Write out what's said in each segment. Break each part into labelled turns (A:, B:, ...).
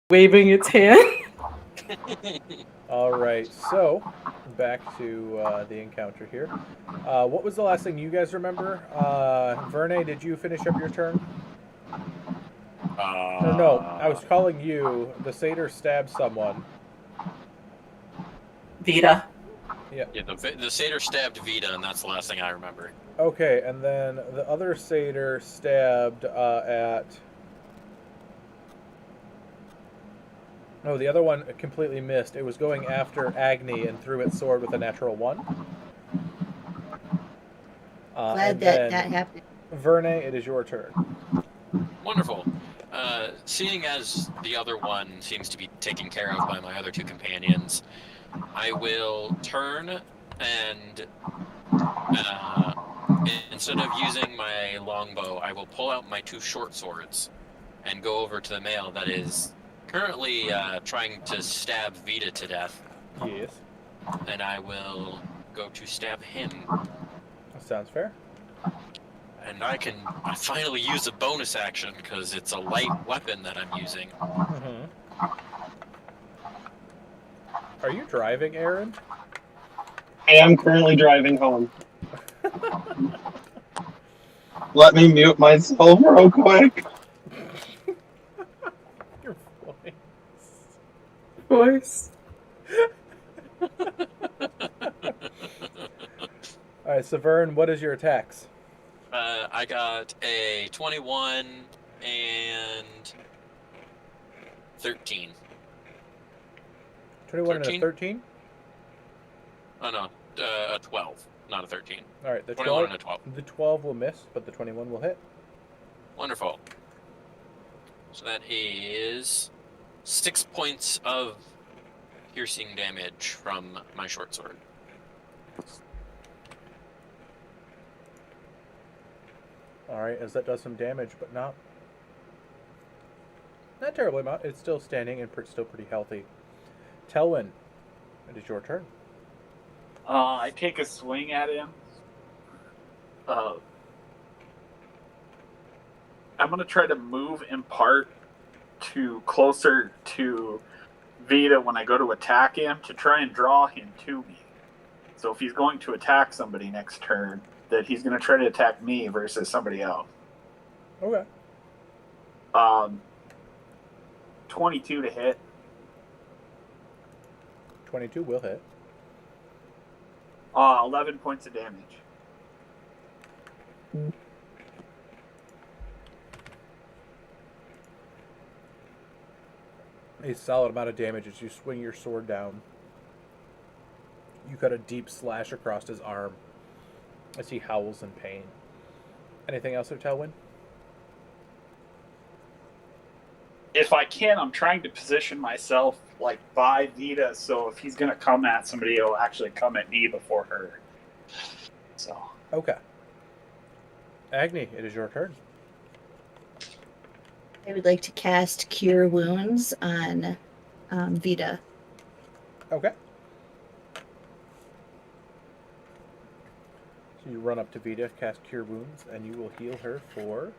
A: waving its hand.
B: All right, so back to the encounter here. What was the last thing you guys remember? Verne, did you finish up your turn? Or no, I was
C: Uh,
B: calling you. The satyr stabbed someone.
A: Vita.
B: Yeah.
C: yeah, the satyr stabbed Vita, and that's the last thing I remember.
B: Okay, and then the other satyr stabbed at. No, the other one completely missed. It was going after Agni and threw its sword with a natural one.
D: Glad
B: And
D: that
B: then
D: that happened.
B: Verne, it is your turn.
C: Wonderful. Seeing as the other one seems to be taken care of by my other two companions, I will turn and instead of using my longbow, I will pull out my two short swords and go over to the male that is currently trying to stab Vita to death,
B: Yes.
C: and I will go to stab him.
B: That sounds fair.
C: And I finally use a bonus action because it's a light weapon that I'm using.
B: Are you driving, Aaron?
E: I am currently driving home. Let me mute myself real quick.
B: Your voice.
A: Voice.
B: All right, so Vern, what is your attacks?
C: I got a 21 and 13.
B: 21 and a
C: 13?
B: 13?
C: Oh no, a 12, not a 13.
B: All right, the
C: 21
B: 12,
C: and a 12.
B: the 12 will miss, but the 21 will hit.
C: Wonderful. So that is 6 points of piercing damage from my short sword.
B: All right, as that does some damage, but not terribly amount. It's still standing and still pretty healthy. Telwyn, it is your turn.
F: I take a swing at him. I'm going to try to move in part to closer to Vita when I go to attack him to try and draw him to me. So if he's going to attack somebody next turn, that he's going to try to attack me versus somebody else.
B: Okay.
F: 22 to hit.
B: 22 will hit.
F: 11 points of damage.
B: A solid amount of damage as you swing your sword down. You cut a deep slash across his arm as he howls in pain. Anything else there, Telwyn?
F: If I can, I'm trying to position myself like by Vita, so if he's going to come at somebody, he'll actually come at me before her. So.
B: Okay. Agni, it is your turn.
D: I would like to cast Cure Wounds on Vita.
B: Okay. So you run up to Vita, cast Cure Wounds, and you will heal her for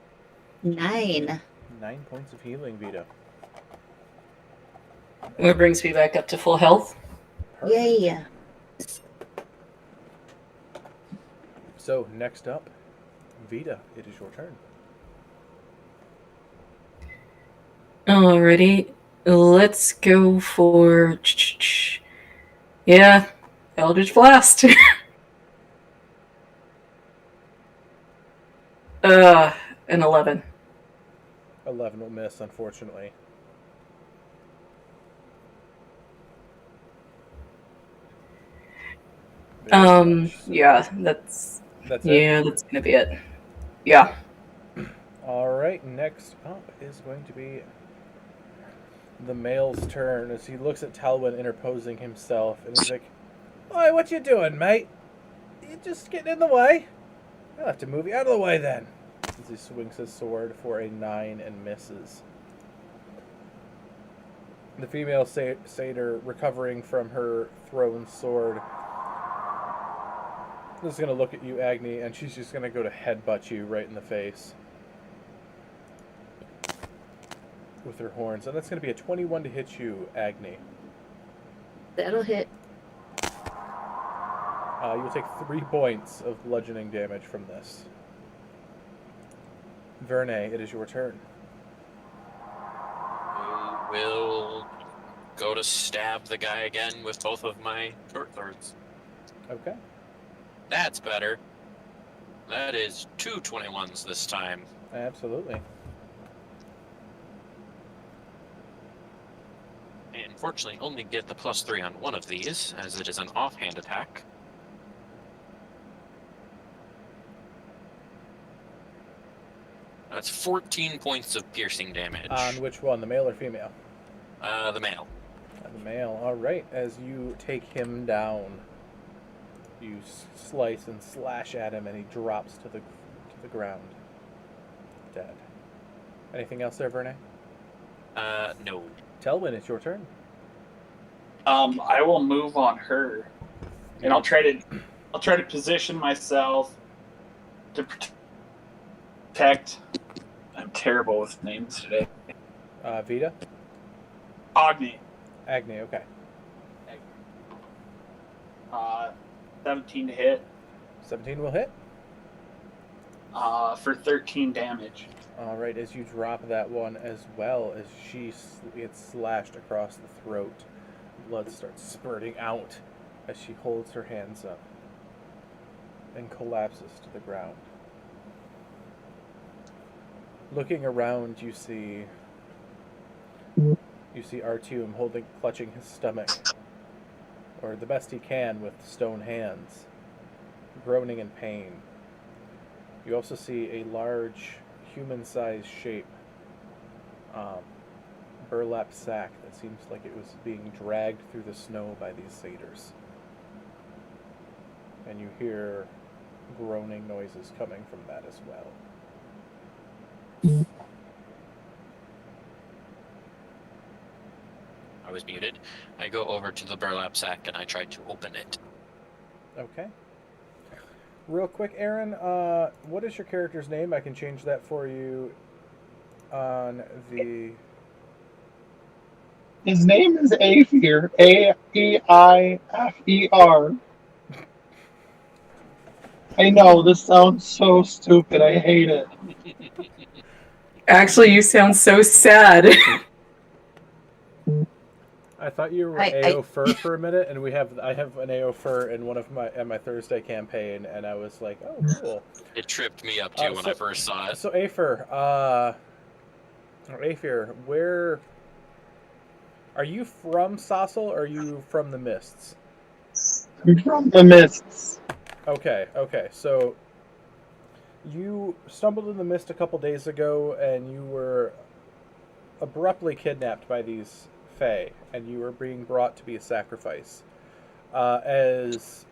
D: 9.
B: 9 points of healing, Vita.
A: That brings me back up to full health.
B: Perfect.
D: Yay!
B: So next up, Vita, it is your turn.
A: Alrighty, let's go for Eldritch Blast. An 11.
B: 11 will miss, unfortunately.
A: Yeah, that's
B: it.
A: Yeah, that's gonna be it. Yeah.
B: All right, next up is going to be the male's turn as he looks at Talwyn interposing himself, and he's like, "Oi, what you doing, mate? You just getting in the way? I'll have to move you out of the way then." As he swings his sword for a 9 and misses. The female satyr, recovering from her thrown sword, is going to look at you, Agni, and she's just going to go to headbutt you right in the face. with her horns, and that's going to be a 21 to hit you, Agni.
D: That'll hit.
B: You'll take 3 points of bludgeoning damage from this. Verne, it is your turn.
C: I will go to stab the guy again with both of my short swords.
B: Okay.
C: That's better. That is 2 21s this time.
B: Absolutely.
C: And unfortunately, only get the +3 on one of these, as it is an offhand attack. That's 14 points of piercing damage.
B: On which one, the male or female?
C: The male.
B: The male. All right. As you take him down, you slice and slash at him, and he drops to the ground, dead. Anything else there, Verne?
C: No.
B: Telwyn, it's your turn.
F: I will move on her, and I'll try to position myself to protect. I'm terrible with names today.
B: Vita?
F: Agni.
B: Agni, okay.
F: 17 to hit.
B: 17 will hit.
F: For 13 damage.
B: All right, as you drop that one, as well as she gets slashed across the throat, blood starts spurting out as she holds her hands up and collapses to the ground. Looking around, you see Artyom clutching his stomach, or the best he can with stone hands, groaning in pain. You also see a large, human-sized shape, burlap sack that seems like it was being dragged through the snow by these satyrs. And you hear groaning noises coming from that as well.
C: I was muted. I go over to the burlap sack and I try to open it.
B: Okay. Real quick, Aaron, what is your character's name? I can change that for you on the...
E: His name is Aether. Aeifer. I know, this sounds so stupid. I hate it.
A: Actually, you sound so sad.
B: I thought you were Aofer for a minute, and I have an Aofer in one of my Thursday campaign, and I was like, oh, cool.
C: It tripped me up too when I first saw it.
B: So Aether, where are you from? Sossal, or are you from the Mists?
E: I'm from the Mists.
B: Okay. So you stumbled in the mist a couple days ago, and you were abruptly kidnapped by these Fae, and you were being brought to be a sacrifice. As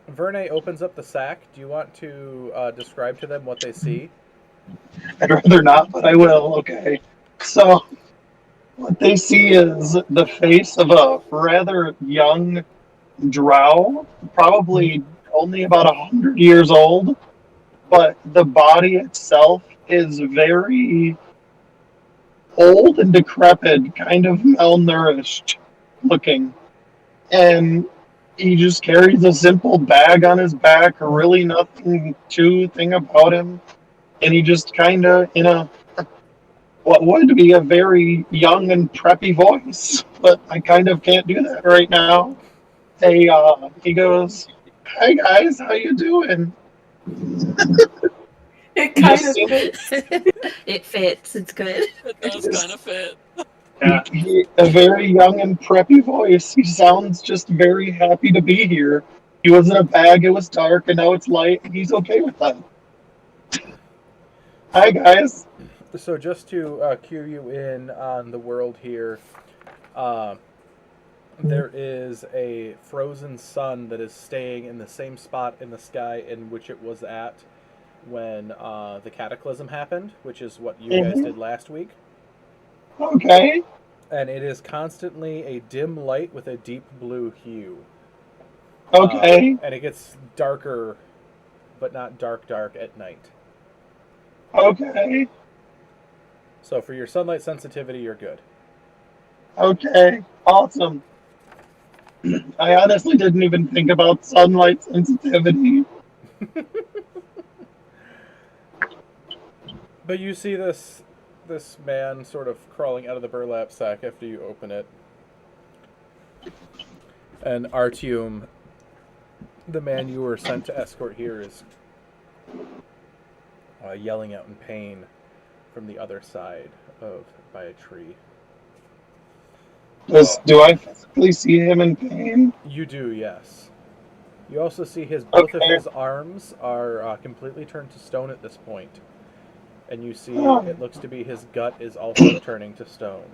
B: Verne opens up the sack, do you want to describe to them what they see?
E: I'd rather not, but I will. Okay. So, what they see is the face of a rather young drow, probably only about 100 years old, but the body itself is very old and decrepit, kind of malnourished looking. And he just carries a simple bag on his back, really nothing to thing about him. And he just kind of, in a what would be a very young and preppy voice, but I kind of can't do that right now. He goes, "Hi guys, how you doing?"
A: It kind of
E: fits.
D: It fits. It's good.
C: It does kind of fit.
F: Yeah.
E: A very young and preppy voice. He sounds just very happy to be here. He was in a bag, it was dark, and now it's light, and he's okay with that. Hi guys.
B: So just to cue you in on the world here, there is a frozen sun that is staying in the same spot in the sky in which it was at when the cataclysm happened, which is what you guys did last week.
E: Okay.
B: And it is constantly a dim light with a deep blue hue.
E: Okay.
B: And it gets darker, but not dark at night.
E: Okay.
B: So for your sunlight sensitivity, you're good.
E: Okay, awesome. I honestly didn't even think about sunlight sensitivity.
B: But you see this man sort of crawling out of the burlap sack after you open it. And Artyom, the man you were sent to escort here, is yelling out in pain from the other side by a tree.
E: Do I physically see him in pain?
B: You do, yes. You also see both of
E: Okay.
B: his arms are completely turned to stone at this point. And you see it looks to be his gut is also turning to stone.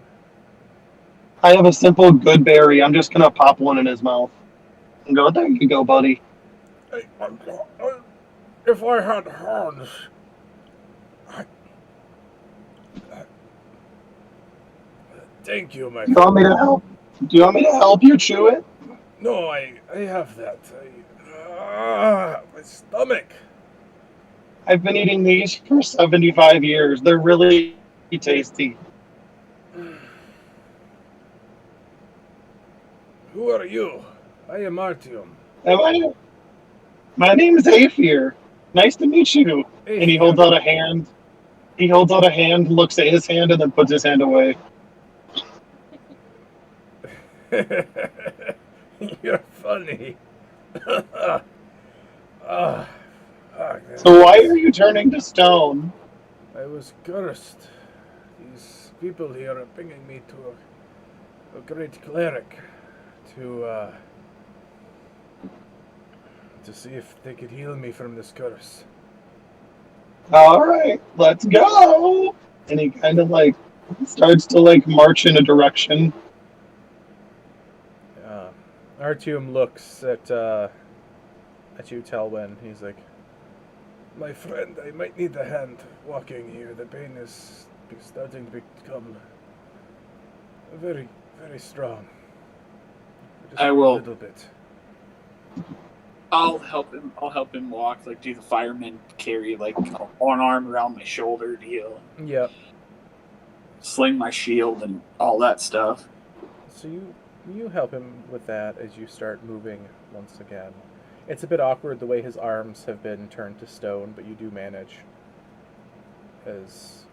E: I have a simple good berry. I'm just gonna pop one in his mouth and go, there you go, buddy.
B: If I had hands... Thank you, my
E: Do you want me to help? Do you want me to help you chew it?
B: No, I have that. My stomach.
E: I've been eating these for 75 years. They're really tasty.
B: Who are you? I am Artyom.
E: My name is Aphir. Nice to meet you. And he holds out a hand. He holds out a hand, looks at his hand, and then puts his hand away.
B: You're funny.
E: So why are you turning to stone?
B: I was cursed. These people here are bringing me to a great cleric to see if they could heal me from this curse.
E: All right, let's go. And he kind of starts to march in a direction.
B: Artyom looks at you, Talwyn. He's like, my friend, I might need a hand walking here. The pain is starting to become very, very strong. Just
F: I will.
B: A little bit.
F: I'll help him. I'll help him walk. Do the fireman carry one arm around my shoulder deal?
B: Yep.
F: Sling my shield and all that stuff.
B: So you help him with that as you start moving once again. It's a bit awkward the way his arms have been turned to stone, but you do manage. As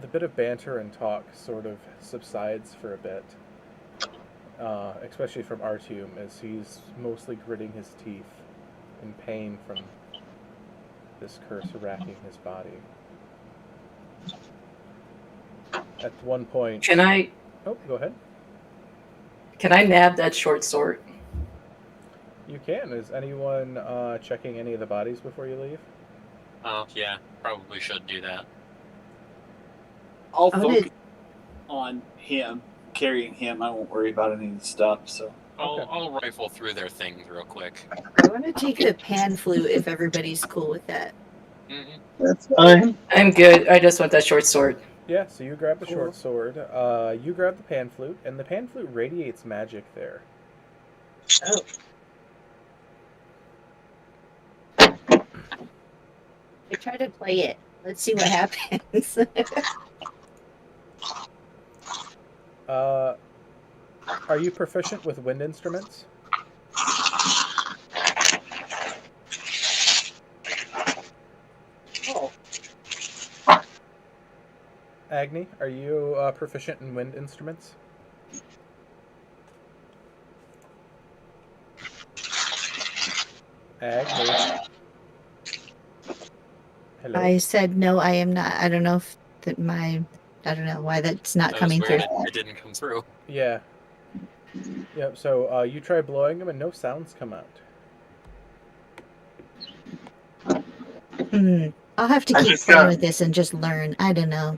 B: the bit of banter and talk sort of subsides for a bit, especially from Artyom, as he's mostly gritting his teeth in pain from this curse racking his body. At one point...
A: Can I
B: Oh, go ahead.
A: nab that short sword?
B: You can. Is anyone checking any of the bodies before you leave?
C: Oh, yeah. Probably should do that.
F: I'll focus on him, carrying him. I won't worry about any of the stuff. So
C: I'll rifle through their things real quick.
D: I want to take the pan flute if everybody's cool with that.
C: Mm-hmm.
E: That's fine.
A: I'm good. I just want that short sword.
B: Yeah, so you grab the short sword, you grab the pan flute, and the pan flute radiates magic there.
A: Oh.
D: I try to play it. Let's see what happens.
B: Are you proficient with wind instruments?
D: Oh.
B: Agni, are you proficient in wind instruments? Agni. Hello?
D: I said no, I am not. I don't know if that I don't know why that's not
C: That
D: coming
C: was
D: through.
C: weird. It didn't come through.
B: Yeah. Yep, so you try blowing them and no sounds come out.
D: I'll have to
E: I
D: keep
E: just
D: playing
E: got-
D: with this and just learn. I don't know.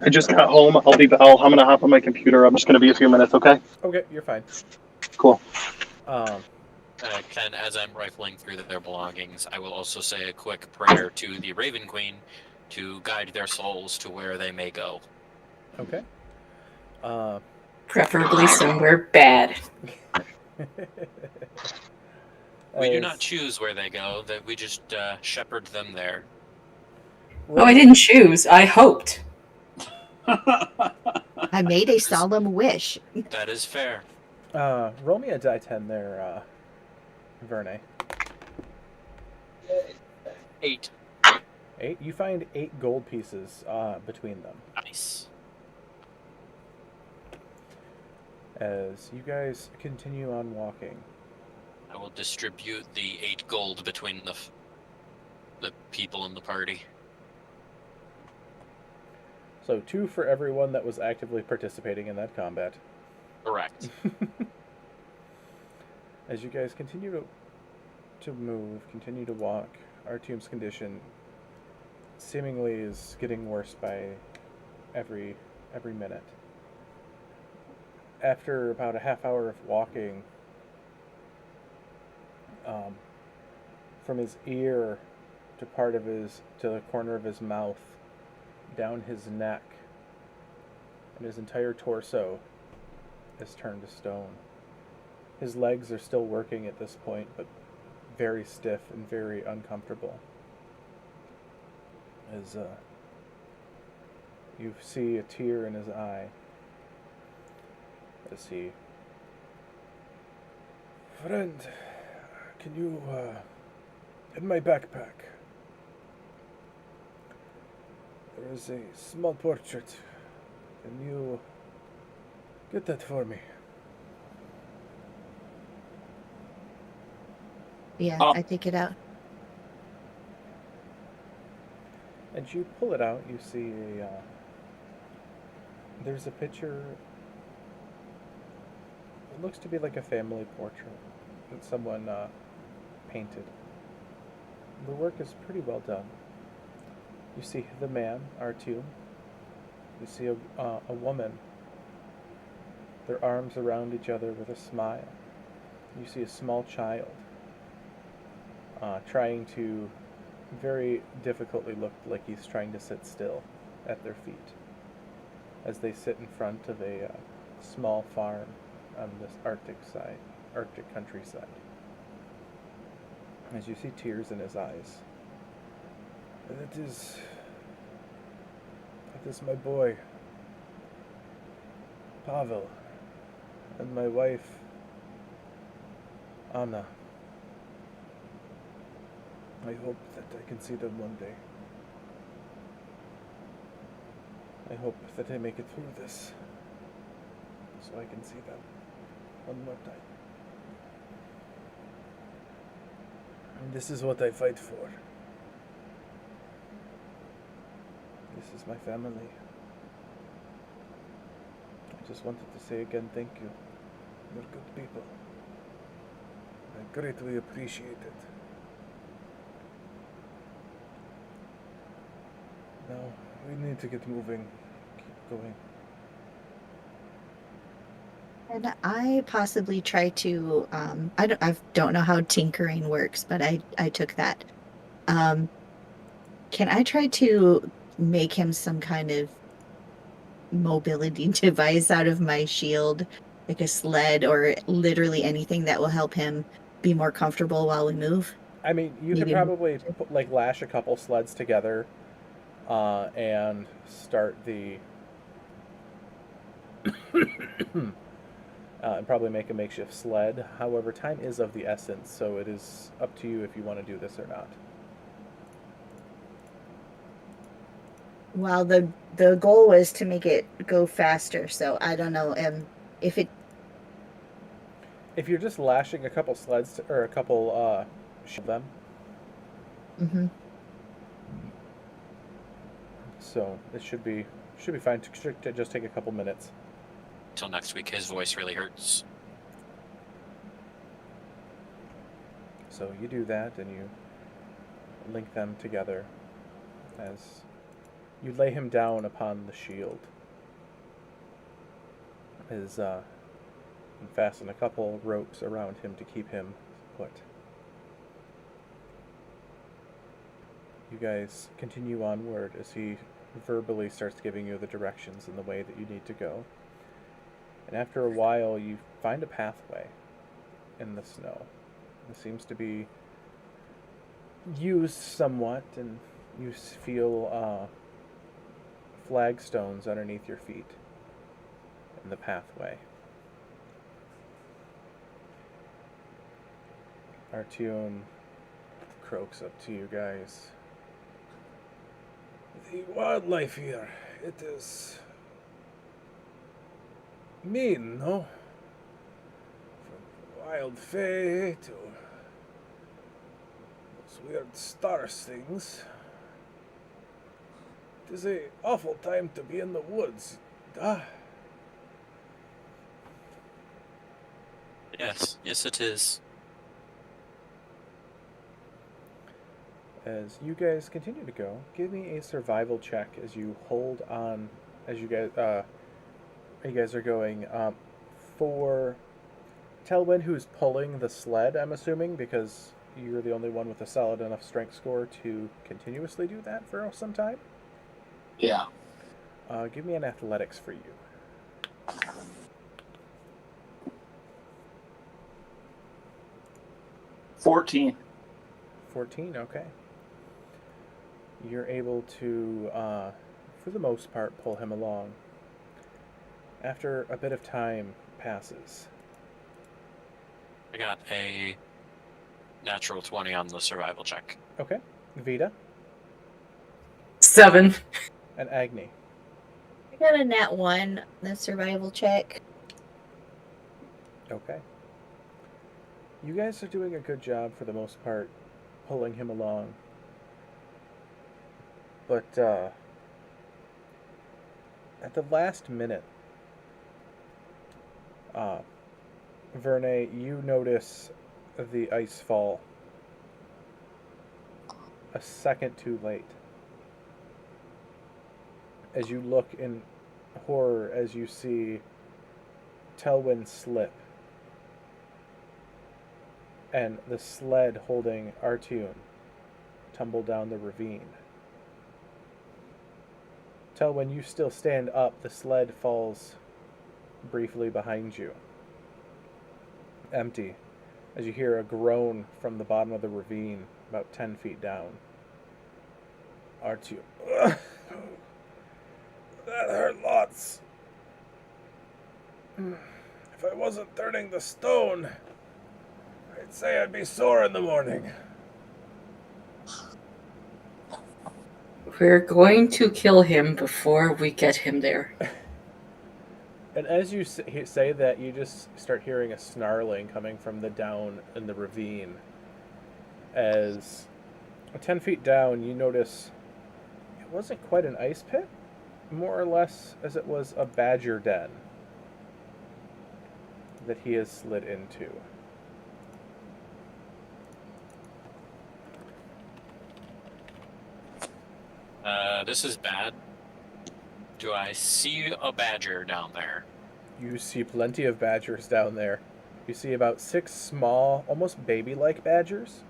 E: I just got home. I'm gonna hop on my computer. I'm just gonna be a few minutes, okay?
B: Okay, you're fine.
E: Cool.
C: Ken, as I'm rifling through their belongings, I will also say a quick prayer to the Raven Queen to guide their souls to where they may go.
B: Okay.
A: Preferably somewhere bad.
C: We do not choose where they go, that we just shepherd them there.
A: Oh, I didn't choose. I hoped.
D: I made a solemn wish.
C: That is fair.
B: Roll me a die 10 there, Verne.
C: 8.
B: 8. You find 8 gold pieces between them.
C: Nice.
B: As you guys continue on walking.
C: I will distribute the 8 gold between the people in the party.
B: So 2 for everyone that was actively participating in that combat.
C: Correct.
B: As you guys continue to move, continue to walk, Artyom's condition seemingly is getting worse by every minute. After about a half hour of walking, from his ear to the corner of his mouth, down his neck, and his entire torso is turned to stone. His legs are still working at this point, but very stiff and very uncomfortable. As you see a tear in his eye, as he, friend, can you, in my backpack, there is a small portrait. Can you get that for me?
D: Yeah, I take it out.
B: And you pull it out, you see there's a picture. It looks to be like a family portrait that someone painted. The work is pretty well done. You see the man, R2. You see a woman, their arms around each other with a smile. You see a small child trying to very difficultly look like he's trying to sit still at their feet as they sit in front of a small farm on this Arctic countryside. As you see tears in his eyes. That is my boy, Pavel, and my wife, Anna. I hope that I can see them one day. I hope that I make it through this, so I can see them one more time. And this is what I fight for. This is my family. I just wanted to say again, thank you. You're good people. I greatly appreciate it. Now, we need to get moving. Keep going.
D: And I possibly try to, I don't know how tinkering works, but I took that. Can I try to make him some kind of mobility device out of my shield, like a sled or literally anything that will help him be more comfortable while we move?
B: I mean, you could
D: Maybe
B: probably lash a couple sleds together and start the and probably make a makeshift sled. However, time is of the essence, so it is up to you if you want to do this or not.
D: Well, the goal was to make it go faster, so I don't know if it.
B: If you're just lashing a couple sleds or a couple of them,
D: Mm-hmm.
B: so it should be fine to just take a couple minutes.
C: Till next week, his voice really hurts.
B: So you do that, and you link them together as you lay him down upon the shield. And fasten a couple ropes around him to keep him put. You guys continue onward as he verbally starts giving you the directions in the way that you need to go. And after a while, you find a pathway in the snow. It seems to be used somewhat, and you feel flagstones underneath your feet in the pathway. Artyom croaks up to you guys. The wildlife here, it is mean, no? From wild fae to those weird star things. It is a awful time to be in the woods.
C: Yes, it is.
B: As you guys continue to go, give me a survival check as you hold on, as you guys are going. For Telwyn, who's pulling the sled, I'm assuming, because you're the only one with a solid enough strength score to continuously do that for some time.
F: Yeah.
B: Give me an athletics for you.
F: 14.
B: 14, okay. You're able to, for the most part, pull him along. After a bit of time passes.
C: I got a natural 20 on the survival check.
B: Okay. Vita
A: 7.
B: and Agni.
D: I got a nat 1 on the survival check.
B: Okay. You guys are doing a good job for the most part, pulling him along. But, at the last minute, Verne, you notice the ice fall a second too late. As you look in horror as you see Telwyn slip and the sled holding Artyom tumble down the ravine. Telwyn, you still stand up. The sled falls briefly behind you. Empty, as you hear a groan from the bottom of the ravine, about 10 feet down. Artyom. That hurt lots. If I wasn't turning the stone, I'd say I'd be sore in the morning.
A: We're going to kill him before we get him there.
B: And as you say that, you just start hearing a snarling coming from the down in the ravine. As 10 feet down, you notice it wasn't quite an ice pit, more or less as it was a badger den that he has slid into.
C: This is bad. Do I see a badger down there?
B: You see plenty of badgers down there. You see about 6 small, almost baby-like badgers.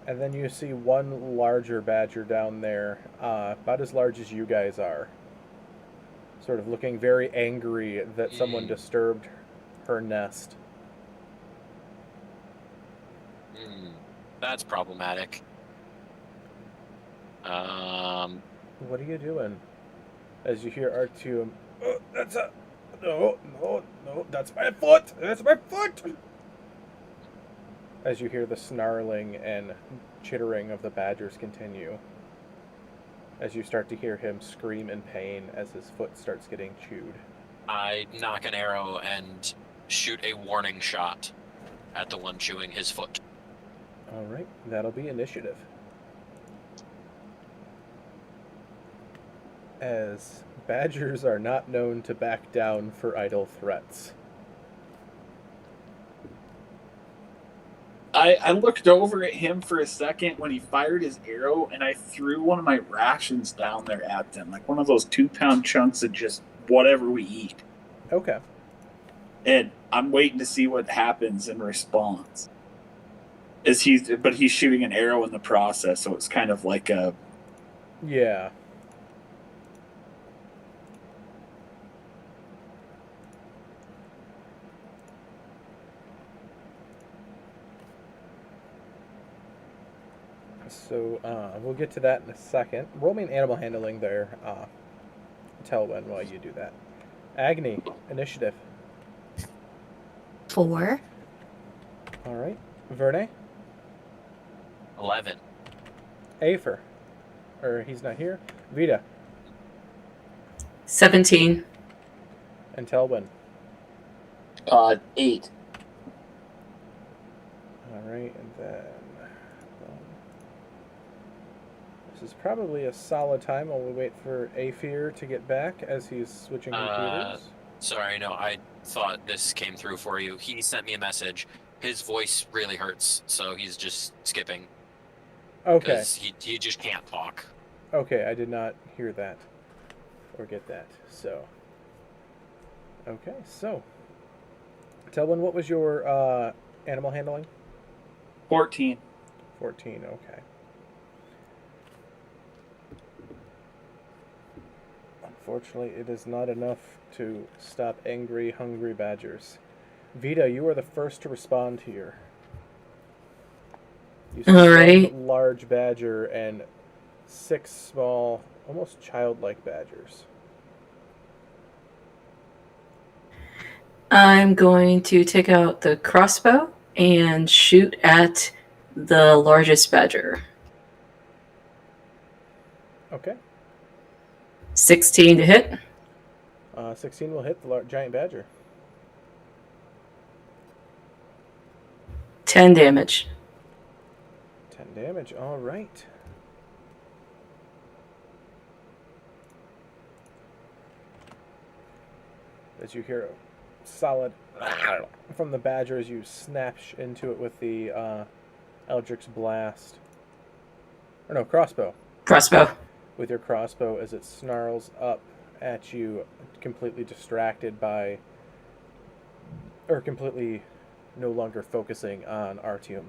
B: And then you see one larger badger down there, about as large as you guys are. Sort of looking very angry that someone disturbed her nest.
C: That's problematic.
B: What are you doing? As you hear Artyom, oh, that's a... No, that's my foot! That's my foot! As you hear the snarling and chittering of the badgers continue. As you start to hear him scream in pain as his foot starts getting chewed.
C: I knock an arrow and shoot a warning shot at the one chewing his foot.
B: Alright, that'll be initiative. As badgers are not known to back down for idle threats.
F: I looked over at him for a second when he fired his arrow, and I threw one of my rations down there at them, like one of those 2-pound chunks of just whatever we eat.
B: Okay.
F: And I'm waiting to see what happens in response. But he's shooting an arrow in the process, so it's kind of like a...
B: Yeah. So we'll get to that in a second. Roll me an animal handling there, Telwyn, while you do that. Agni, initiative.
D: 4.
B: All right. Verne,
C: 11.
B: Afer, or he's not here. Vita
A: 17.
B: and Telwyn.
F: 8.
B: All right, and then this is probably a solid time while we wait for Afer to get back as he's switching computers.
C: Sorry, no, I thought this came through for you. He sent me a message. His voice really hurts, so he's just skipping.
B: Okay.
C: Because he just can't talk.
B: Okay, I did not hear that or get that. So, okay, so Telwyn, what was your animal handling?
F: 14.
B: 14. Okay. Unfortunately, it is not enough to stop angry, hungry badgers. Vita, you are the first to respond here. You see
A: All right.
B: one large badger and 6 small, almost childlike badgers.
A: I'm going to take out the crossbow and shoot at the largest badger.
B: Okay.
A: 16 to hit.
B: 16 will hit the giant badger.
A: 10 damage.
B: 10 damage. All right. As you hear a solid from the badger as you snatch into it with the Eldritch Blast. Or no, crossbow.
A: Crossbow.
B: With your crossbow as it snarls up at you, completely distracted by, or completely no longer focusing on Artyom.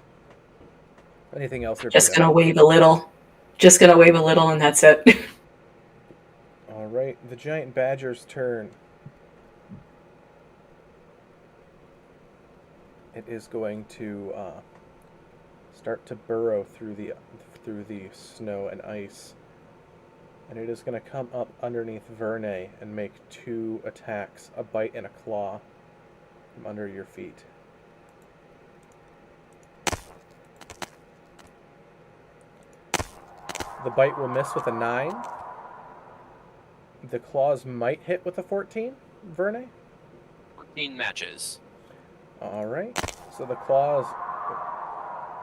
B: Anything else?
A: Just gonna wave a little. Just gonna wave a little and that's it.
B: All right, the giant badger's turn. It is going to start to burrow through the snow and ice. And it is going to come up underneath Verne and make 2 attacks, a bite and a claw, from under your feet. The bite will miss with a 9. The claws might hit with a 14, Verne.
C: 14 matches.
B: All right. So the claws,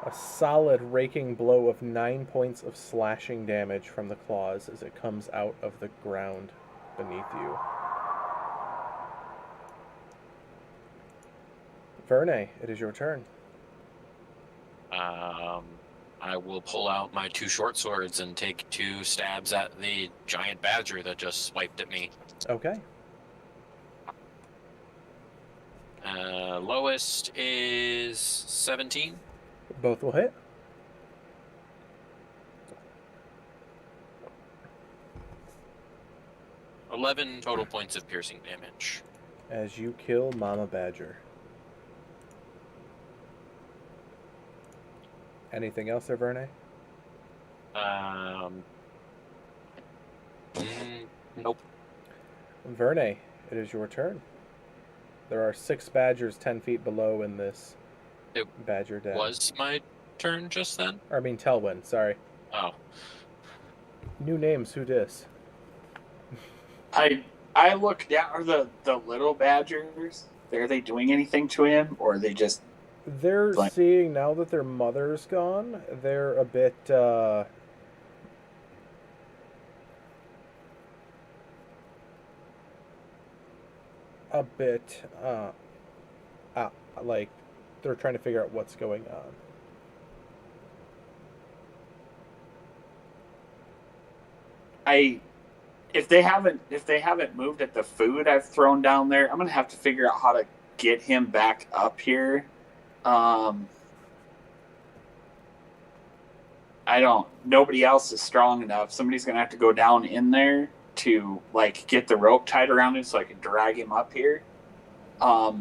B: a solid raking blow of 9 points of slashing damage from the claws as it comes out of the ground beneath you. Verne, it is your turn.
C: I will pull out my 2 short swords and take 2 stabs at the giant badger that just swiped at me.
B: Okay.
C: Lowest is 17.
B: Both will hit.
C: $11 total points of piercing damage.
B: As you kill Mama Badger. Anything else there, Verne?
C: Nope.
B: Verne, it is your turn. There are 6 badgers 10 feet below in this badger den.
C: Was my turn just then?
B: Or, I mean, Telwyn, sorry.
C: Oh.
B: New names, who dis?
F: I look down. Are the little badgers? Are they doing anything to him, or are they just?
B: They're seeing now that their mother's gone. They're a bit. Like they're trying to figure out what's going on.
F: If they haven't moved at the food I've thrown down there, I'm gonna have to figure out how to get him back up here. Nobody else is strong enough. Somebody's gonna have to go down in there to like get the rope tied around him so I can drag him up here. I'll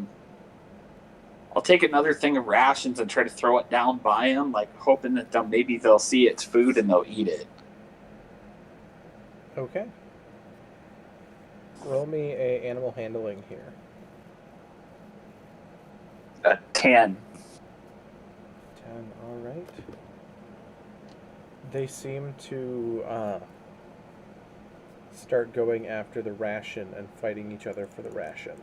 F: I'll take another thing of rations and try to throw it down by him, like hoping that maybe they'll see it's food and they'll eat it.
B: Okay. Roll me a animal handling here.
F: 10.
B: 10, all right. They seem to start going after the ration and fighting each other for the ration.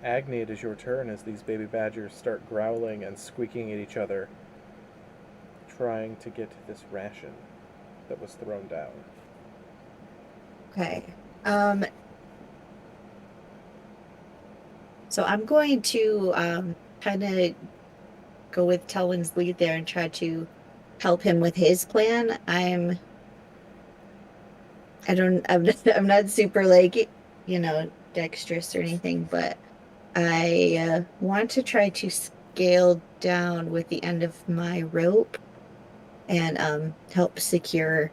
B: Agni, it is your turn as these baby badgers start growling and squeaking at each other, trying to get this ration that was thrown down.
D: Okay. So I'm going to kind of go with Telwyn's lead there and try to help him with his plan. I'm not super like, dexterous or anything, but I want to try to scale down with the end of my rope and help secure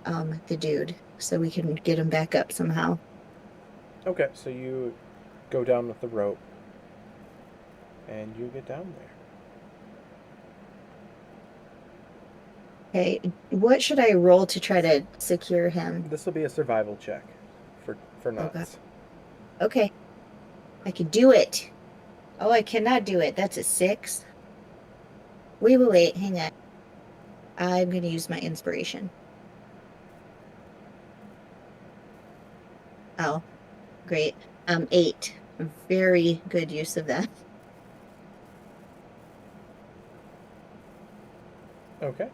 D: the dude so we can get him back up somehow.
B: Okay, so you go down with the rope and you get down there.
D: Okay, what should I roll to try to secure him?
B: This will be a survival check for knots.
D: Okay. I can do it. Oh, I cannot do it. That's a 6. Wait. Hang on. I'm going to use my inspiration. Oh, great. 8. Very good use of that.
B: Okay.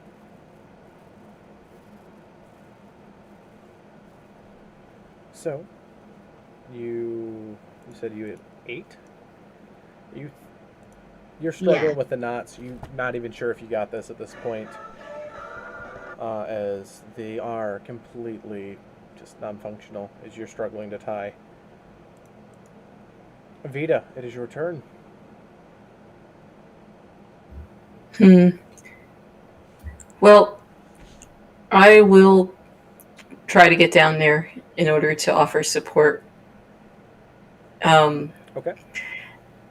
B: So, you said you had 8? You're struggling with the knots. You're not even sure if you got this at this point, as they are completely just non-functional as you're struggling to tie. Vita, it is your turn.
A: Well, I will try to get down there in order to offer support.
B: Okay.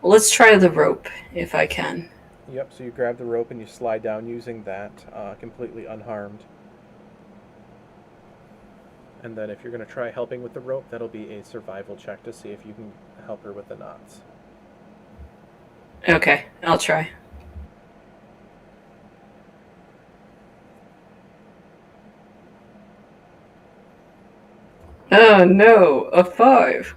A: Let's try the rope if I can.
B: Yep, so you grab the rope and you slide down using that, completely unharmed. And then if you're going to try helping with the rope, that'll be a survival check to see if you can help her with the knots.
A: Okay, I'll try. Oh no, a 5.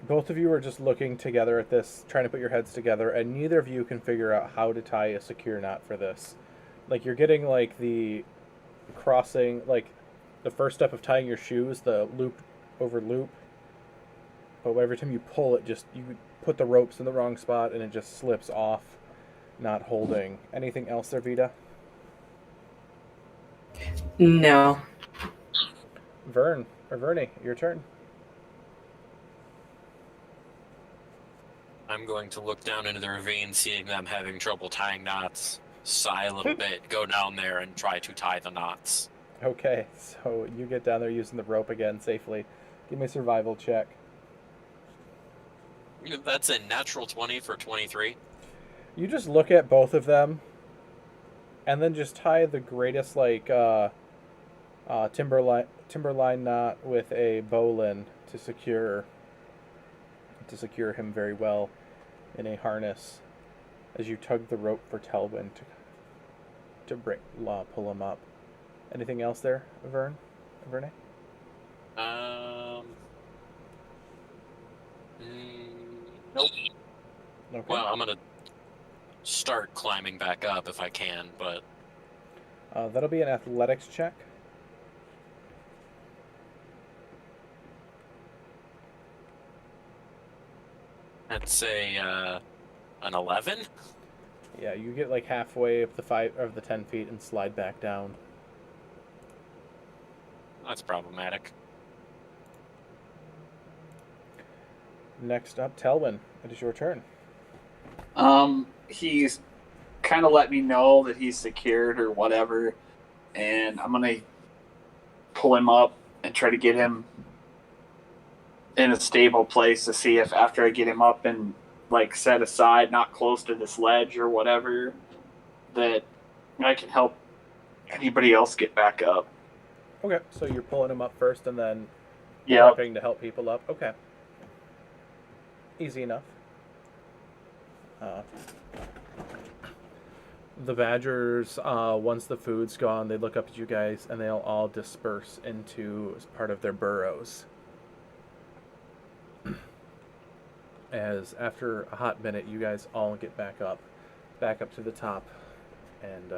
B: Both of you are just looking together at this, trying to put your heads together, and neither of you can figure out how to tie a secure knot for this. Like, you're getting, like, the crossing, like, the first step of tying your shoes, the loop over loop. But every time you pull it, you put the ropes in the wrong spot, and it just slips off, not holding. Anything else there, Vita?
A: No.
B: Verne, your turn.
C: I'm going to look down into the ravine, seeing them having trouble tying knots, sigh a little bit, go down there and try to tie the knots.
B: Okay, so you get down there using the rope again safely. Give me a survival check.
C: That's a natural 20 for 23.
B: You just look at both of them, and then just tie the greatest, like, timberline knot with a bowline to secure him very well in a harness as you tug the rope for Telwyn to pull him up. Anything else there, Verne?
C: Nope.
B: Okay.
C: Well, I'm gonna start climbing back up if I can, but
B: that'll be an athletics check.
C: I'd say an 11.
B: Yeah, you get like halfway up the 10 feet and slide back down.
C: That's problematic.
B: Next up, Telwyn, it is your turn.
F: He's kind of let me know that he's secured or whatever, and I'm gonna pull him up and try to get him in a stable place to see if after I get him up and like set aside, not close to this ledge or whatever, that I can help anybody else get back up.
B: Okay, so you're pulling him up first and then
F: Yeah.
B: prepping to help people up. Okay. Easy enough. The badgers, once the food's gone, they look up at you guys and they'll all disperse into part of their burrows. As after a hot minute, you guys all get back up to the top, and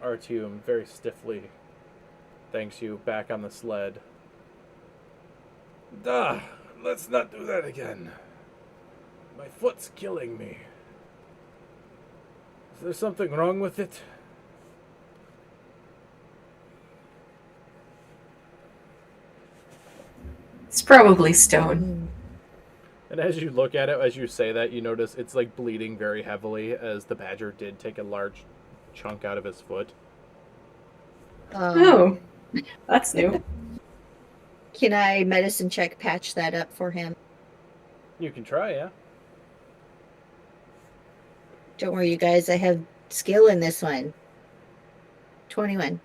B: Artyom very stiffly thanks you back on the sled. Duh, let's not do that again. My foot's killing me. Is there something wrong with it?
A: It's probably stone.
B: And as you look at it, as you say that, you notice it's like bleeding very heavily as the badger did take a large chunk out of his foot.
A: Oh, that's new.
D: Can I medicine check patch that up for him?
B: You can try, yeah.
D: Don't worry, you guys. I have skill in this one. 21.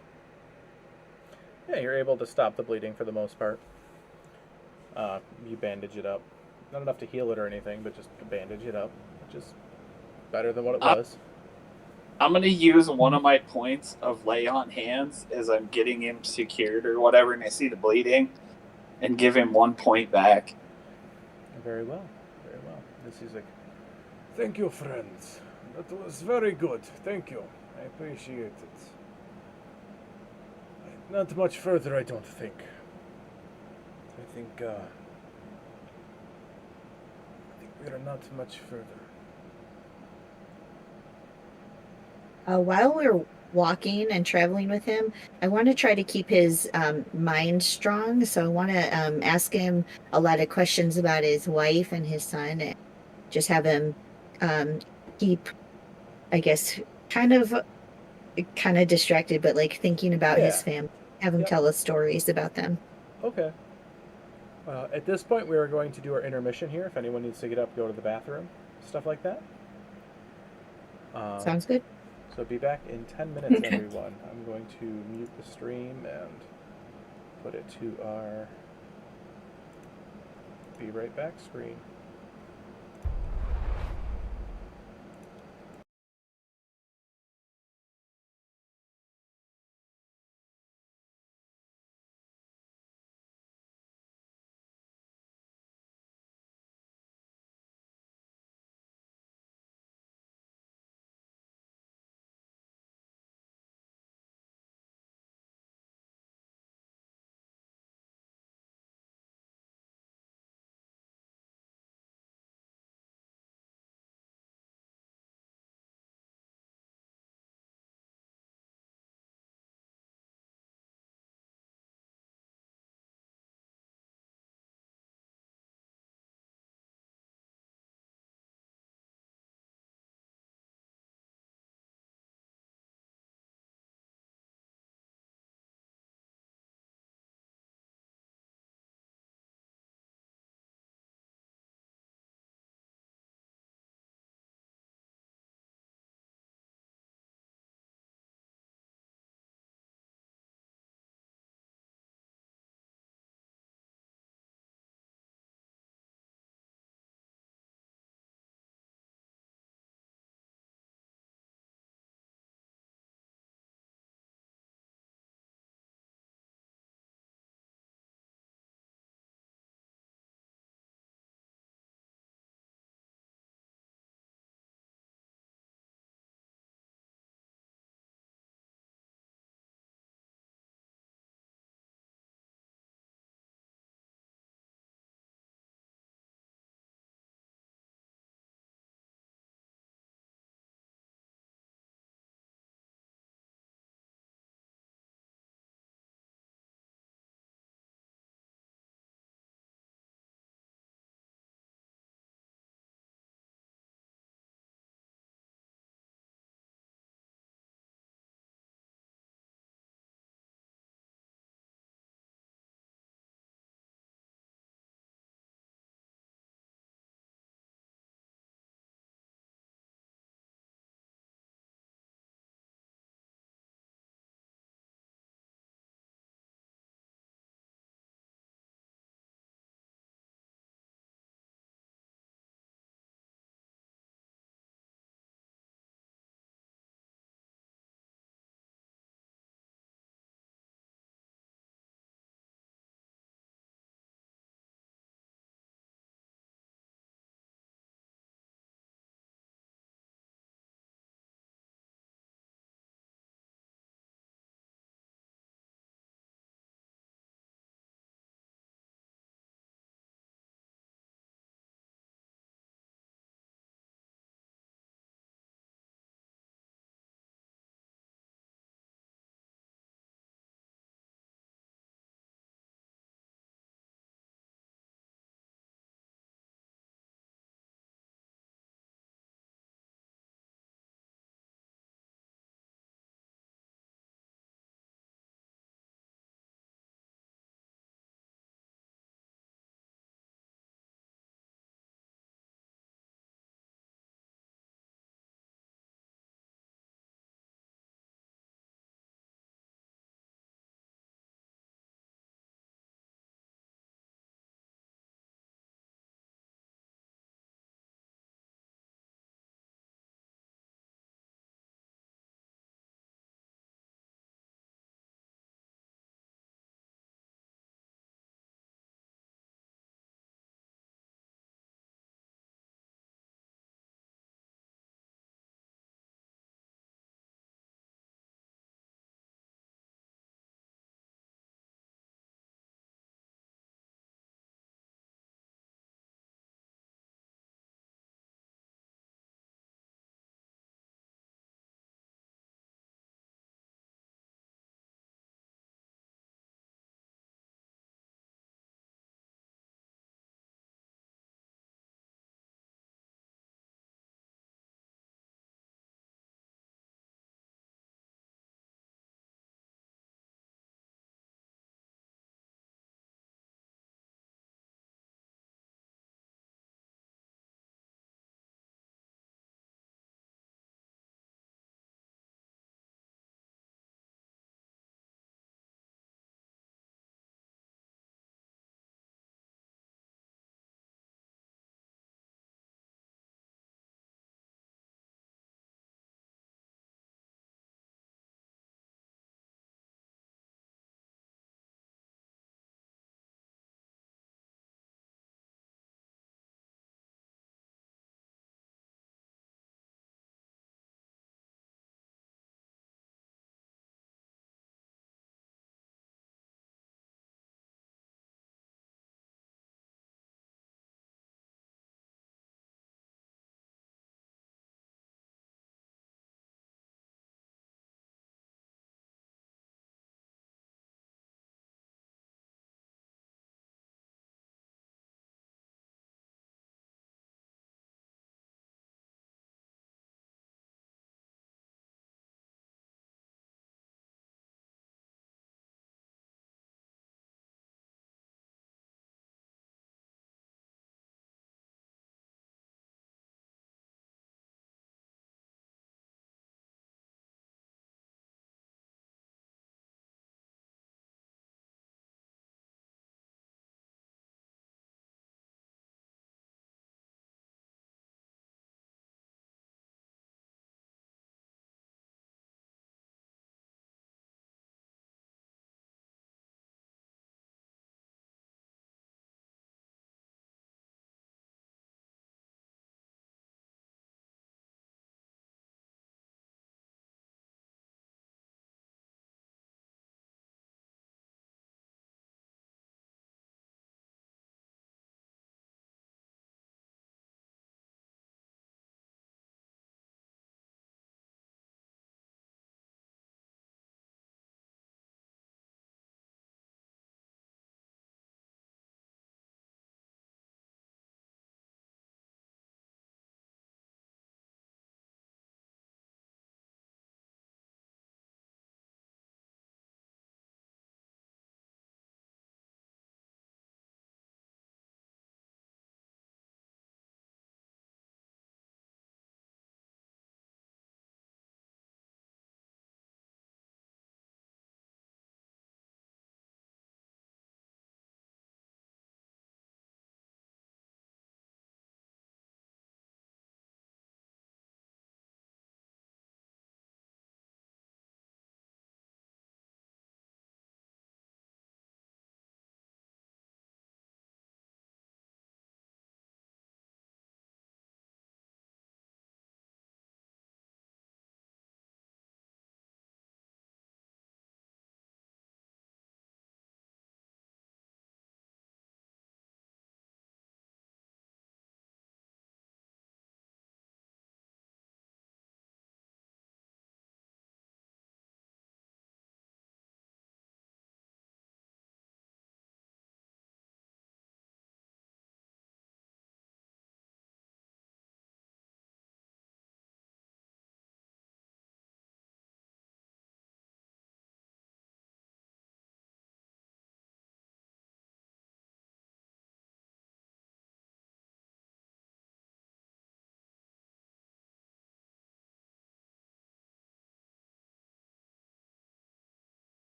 B: Yeah, you're able to stop the bleeding for the most part. You bandage it up. Not enough to heal it or anything, but just bandage it up, which is better than what it was.
F: I'm going to use one of my points of lay on hands as I'm getting him secured or whatever, and I see the bleeding, and give him 1 point back.
B: Very well. Very well. This is like, thank you, friends. That was very good. Thank you. I appreciate it. Not much further, I don't think. I think we're not much further.
D: While we're walking and traveling with him, I want to try to keep his mind strong. So I want to ask him a lot of questions about his wife and his son, and just have him keep, I guess, kind of distracted, but like thinking about his family. Have him
B: Yep.
D: tell us stories about them.
B: Okay. At this point, we are going to do our intermission here. If anyone needs to get up, go to the bathroom, stuff like that.
D: Sounds good.
B: So be back in 10 minutes, everyone. I'm going to mute the stream and put it to our be right back screen.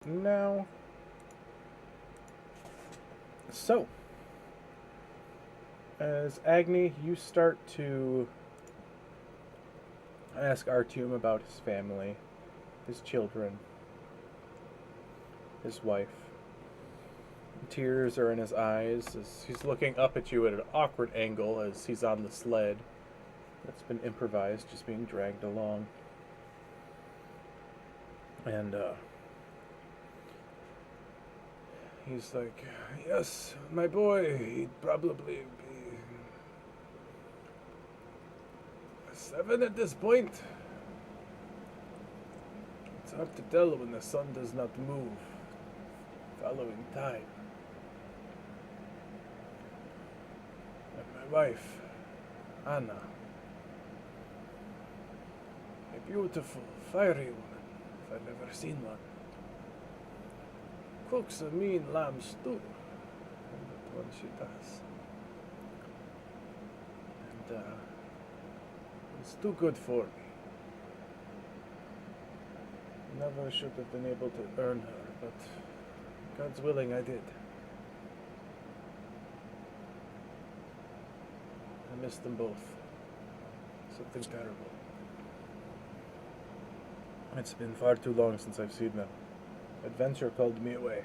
B: now. So, as Agni, you start to ask Artyom about his family, his children, his wife. Tears are in his eyes as he's looking up at you at an awkward angle as he's on the sled that's been improvised, just being dragged along. And he's like, yes, my boy, he'd probably be 7 at this point. It's hard to tell when the sun does not move following time. And my wife, Anna, a beautiful, fiery woman, if I've ever seen one. Cooks a mean lamb stew, and that one she does. And it's too good for me. Never should have been able to earn her, but God's willing I did. I missed them both. Something terrible. It's been far too long since I've seen them. Adventure called me away.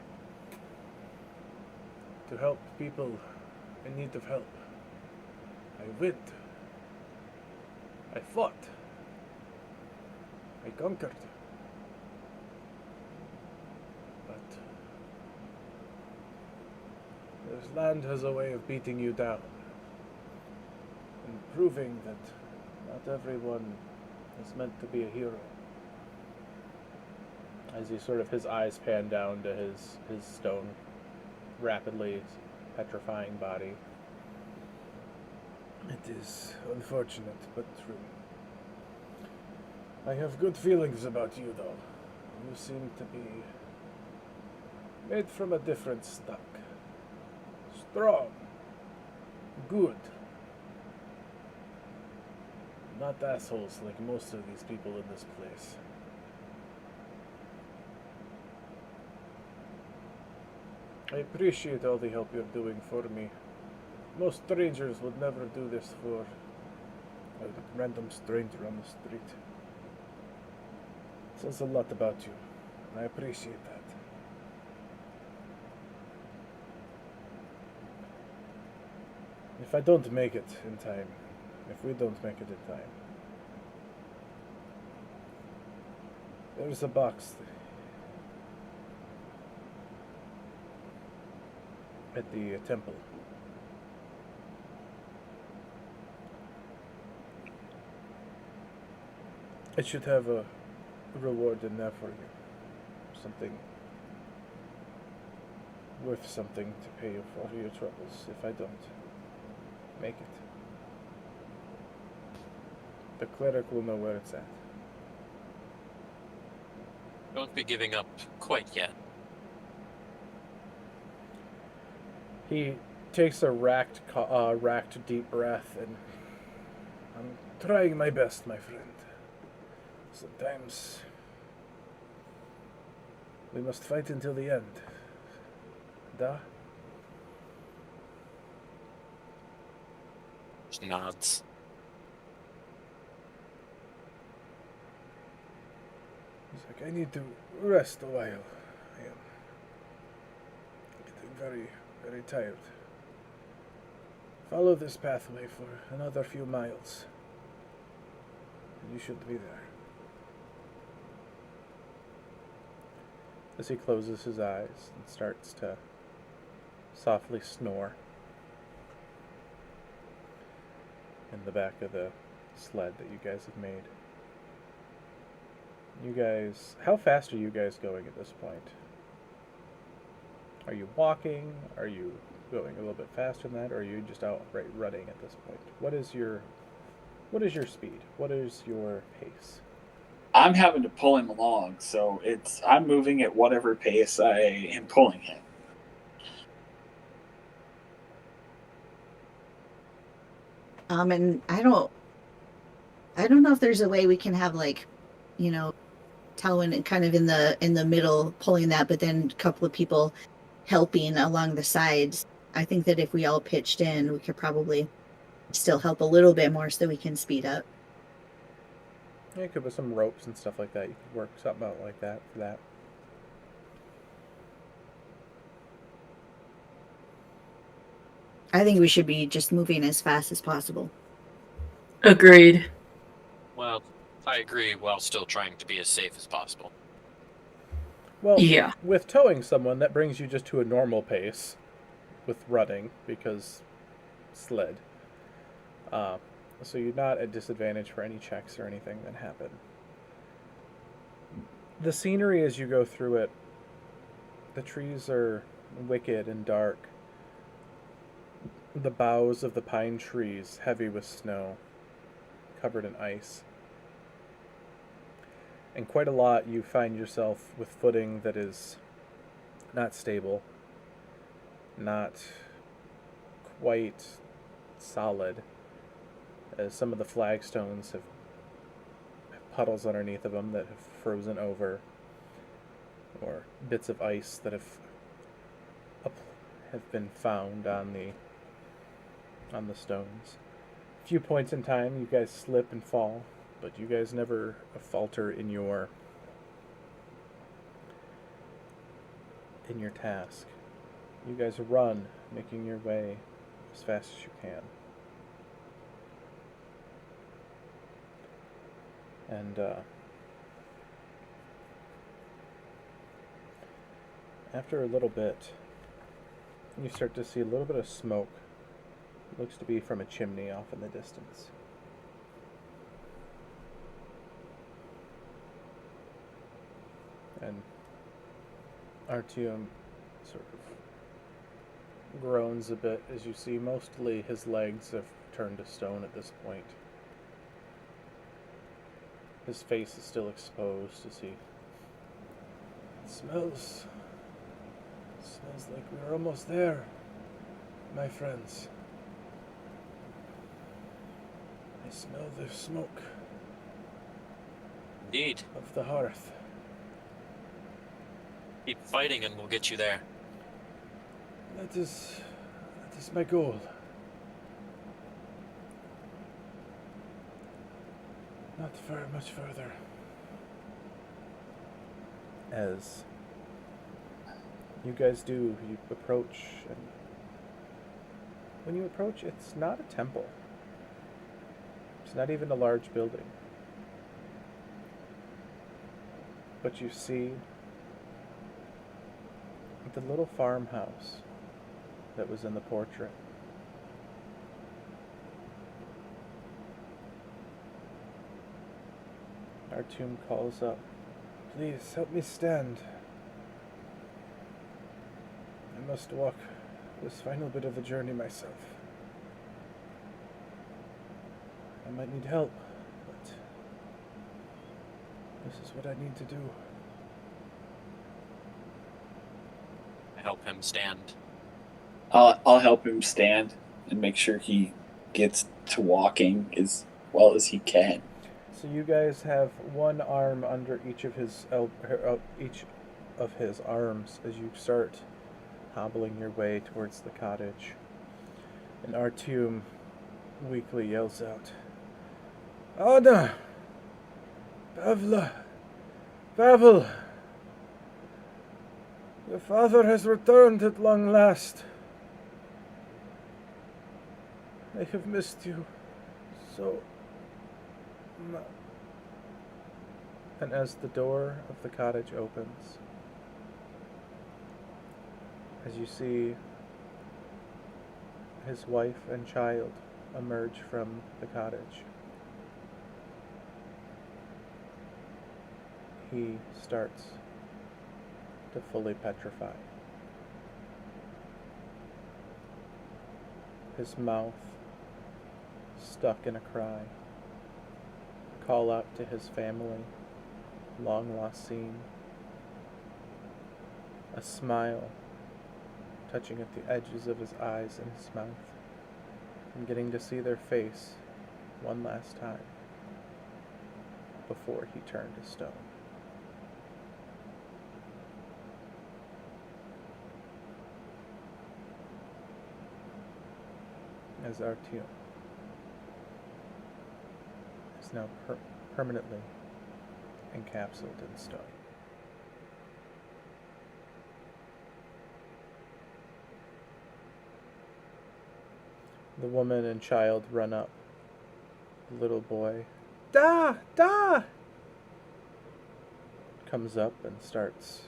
B: To help people in need of help. I went. I fought. I conquered. But this land has a way of beating you down. And proving that not everyone is meant to be a hero. As he sort of, his eyes pan down to his stone, rapidly petrifying body. It is unfortunate, but true. I have good feelings about you, though. You seem to be made from a different stock. Strong. Good. Not assholes like most of these people in this place. I appreciate all the help you're doing for me. Most strangers would never do this for a random stranger on the street. It says a lot about you, and I appreciate that. If I don't make it in time, if we don't make it in time, there's a box at the temple. It should have a reward in there for you. Something worth something to pay you for your troubles if I don't make it. The cleric will know where it's at.
C: Don't be giving up quite yet.
B: He takes a racked deep breath, and I'm trying my best, my friend. Sometimes we must fight until the end. Da?
C: Just nods.
B: He's like, I need to rest a while. I am getting very, very tired. Follow this pathway for another few miles. And you should be there. As he closes his eyes and starts to softly snore in the back of the sled that you guys have made. You guys, how fast are you guys going at this point? Are you walking? Are you going a little bit faster than that? Or are you just outright running at this point? What is your speed? What is your pace?
F: I'm having to pull him along, so I'm moving at whatever pace I am pulling him.
D: And I don't know if there's a way we can have, like, Talwyn kind of in the middle pulling that, but then a couple of people helping along the sides. I think that if we all pitched in, we could probably still help a little bit more so we can speed up.
B: Yeah, it could be some ropes and stuff like that. You could work something out like that for that.
D: I think we should be just moving as fast as possible.
A: Agreed.
C: Well, I agree while still trying to be as safe as possible.
B: Well,
A: Yeah.
B: with towing someone, that brings you just to a normal pace with running, because sled. So you're not at disadvantage for any checks or anything that happen. The scenery as you go through it, the trees are wicked and dark. The boughs of the pine trees heavy with snow, covered in ice. And quite a lot you find yourself with footing that is not stable, not quite solid, as some of the flagstones have puddles underneath of them that have frozen over, or bits of ice that have been found on the stones. A few points in time, you guys slip and fall, but you guys never falter in your task. You guys run, making your way as fast as you can. And after a little bit, you start to see a little bit of smoke. It looks to be from a chimney off in the distance. And Artyom sort of groans a bit as you see mostly his legs have turned to stone at this point. His face is still exposed as he smells like we're almost there, my friends. I smell the smoke
C: Indeed.
B: of the hearth.
C: Keep fighting and we'll get you there.
B: That is my goal. Not very much further. As you guys do, you approach, and when you approach, it's not a temple. It's not even a large building. But you see the little farmhouse that was in the portrait. Artyom calls up, "Please help me stand. I must walk this final bit of the journey myself. I might need help, but this is what I need to do."
C: Help him stand.
F: I'll help him stand and make sure he gets to walking as well as he can.
B: So you guys have one arm under each of his arms as you start hobbling your way towards the cottage. And Artyom weakly yells out, "Anna! Pavel! Your father has returned at long last. I have missed you so much." And as the door of the cottage opens, as you see his wife and child emerge from the cottage, he starts to fully petrify. His mouth stuck in a cry. Call out to his family, long lost seen. A smile touching at the edges of his eyes and his mouth, and getting to see their face one last time before he turned to stone. as Artyom is now permanently encapsulated in stone. The woman and child run up. The little boy, Da! Da! Comes up and starts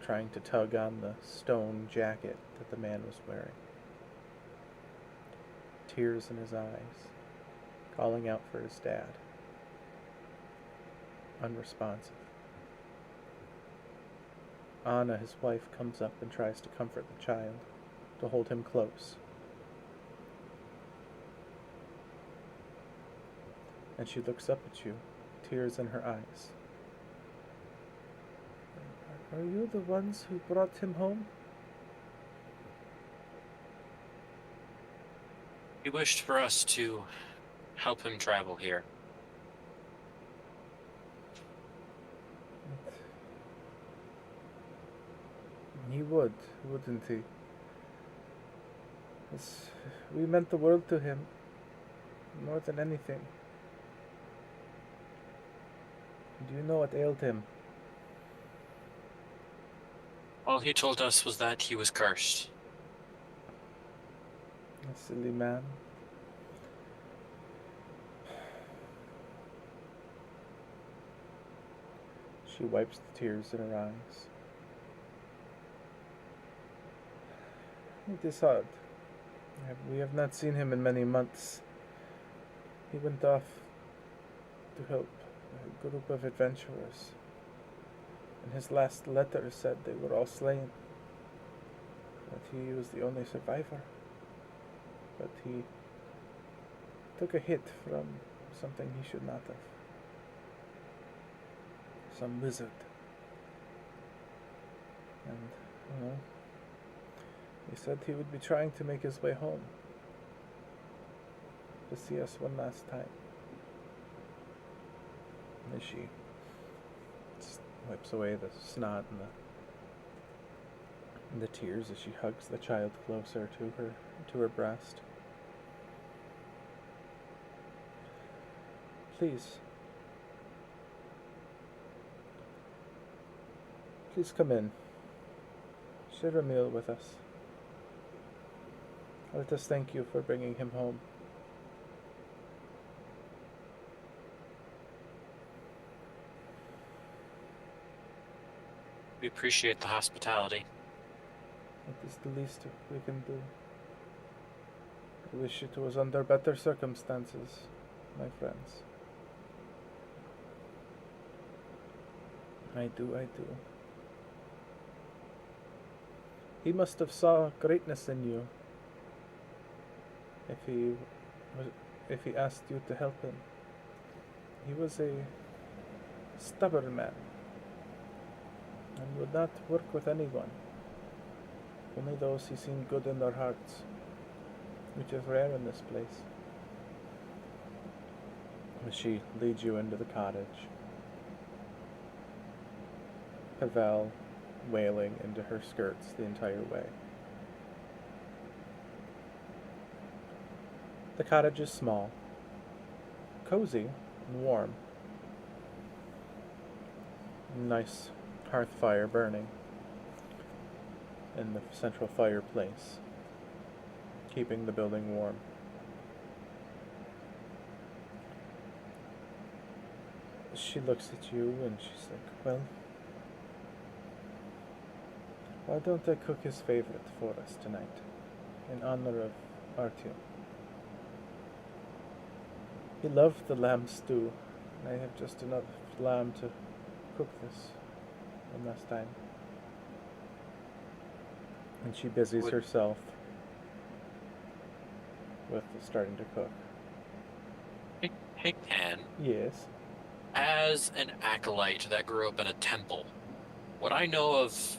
B: trying to tug on the stone jacket that the man was wearing. Tears in his eyes, calling out for his dad. Unresponsive. Anna, his wife, comes up and tries to comfort the child, to hold him close. And she looks up at you, tears in her eyes. Are you the ones who brought him home?
C: He wished for us to help him travel here.
B: He would, wouldn't he? We meant the world to him, more than anything. Do you know what ailed him?
C: All he told us was that he was cursed.
B: A silly man. She wipes the tears in her eyes. It is hard. We have not seen him in many months. He went off to help a group of adventurers. And his last letter said they were all slain. That he was the only survivor. But he took a hit from something he should not have. Some wizard. And, he said he would be trying to make his way home. To see us one last time. And she wipes away the snot and the tears as she hugs the child closer to her breast. Please come in. Share a meal with us. Let us thank you for bringing him home.
C: We appreciate the hospitality.
B: It is the least we can do. I wish it was under better circumstances, my friends. I do. He must have saw greatness in you. If he asked you to help him. He was a stubborn man and would not work with anyone. Only those he seen good in their hearts, which is rare in this place. As she leads you into the cottage, Pavel wailing into her skirts the entire way. The cottage is small, cozy, and warm. Nice hearth fire burning in the central fireplace, keeping the building warm. She looks at you and she's like, well, why don't I cook his favorite for us tonight, in honor of Artyom? He loved the lamb stew, and I have just enough lamb to cook this one last time. And she busies herself with starting to cook.
C: Hey, Ken.
B: Yes.
C: As an acolyte that grew up in a temple, would I know of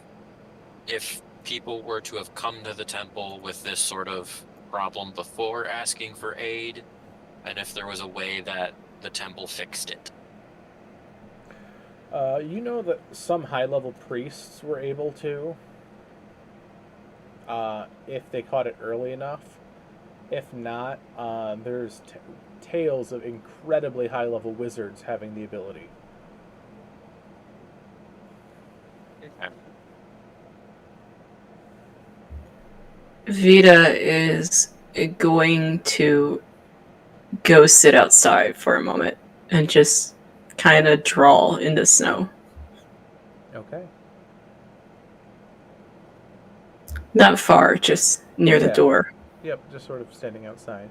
C: if people were to have come to the temple with this sort of problem before asking for aid, and if there was a way that the temple fixed it?
B: You know that some high-level priests were able to, if they caught it early enough. If not, there's tales of incredibly high-level wizards having the ability.
C: Okay.
A: Vita is going to go sit outside for a moment and just kind of drawl in the snow.
B: Okay.
A: Not far, just near the
B: Yeah.
A: door.
B: Yep, just sort of standing outside.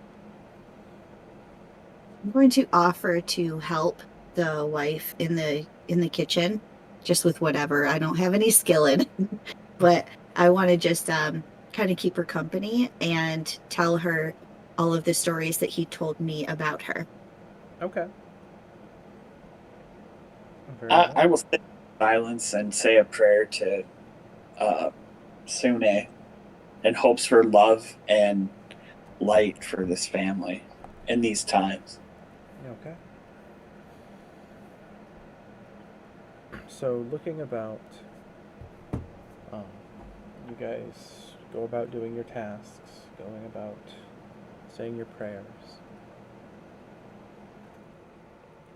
D: I'm going to offer to help the wife in the kitchen, just with whatever. I don't have any skill in, but I want to just kind of keep her company and tell her all of the stories that he told me about her.
B: Okay. Very
F: I
B: well.
F: will sit in silence and say a prayer to Sune in hopes for love and light for this family in these times.
B: Okay. So, looking about, you guys go about doing your tasks, going about saying your prayers.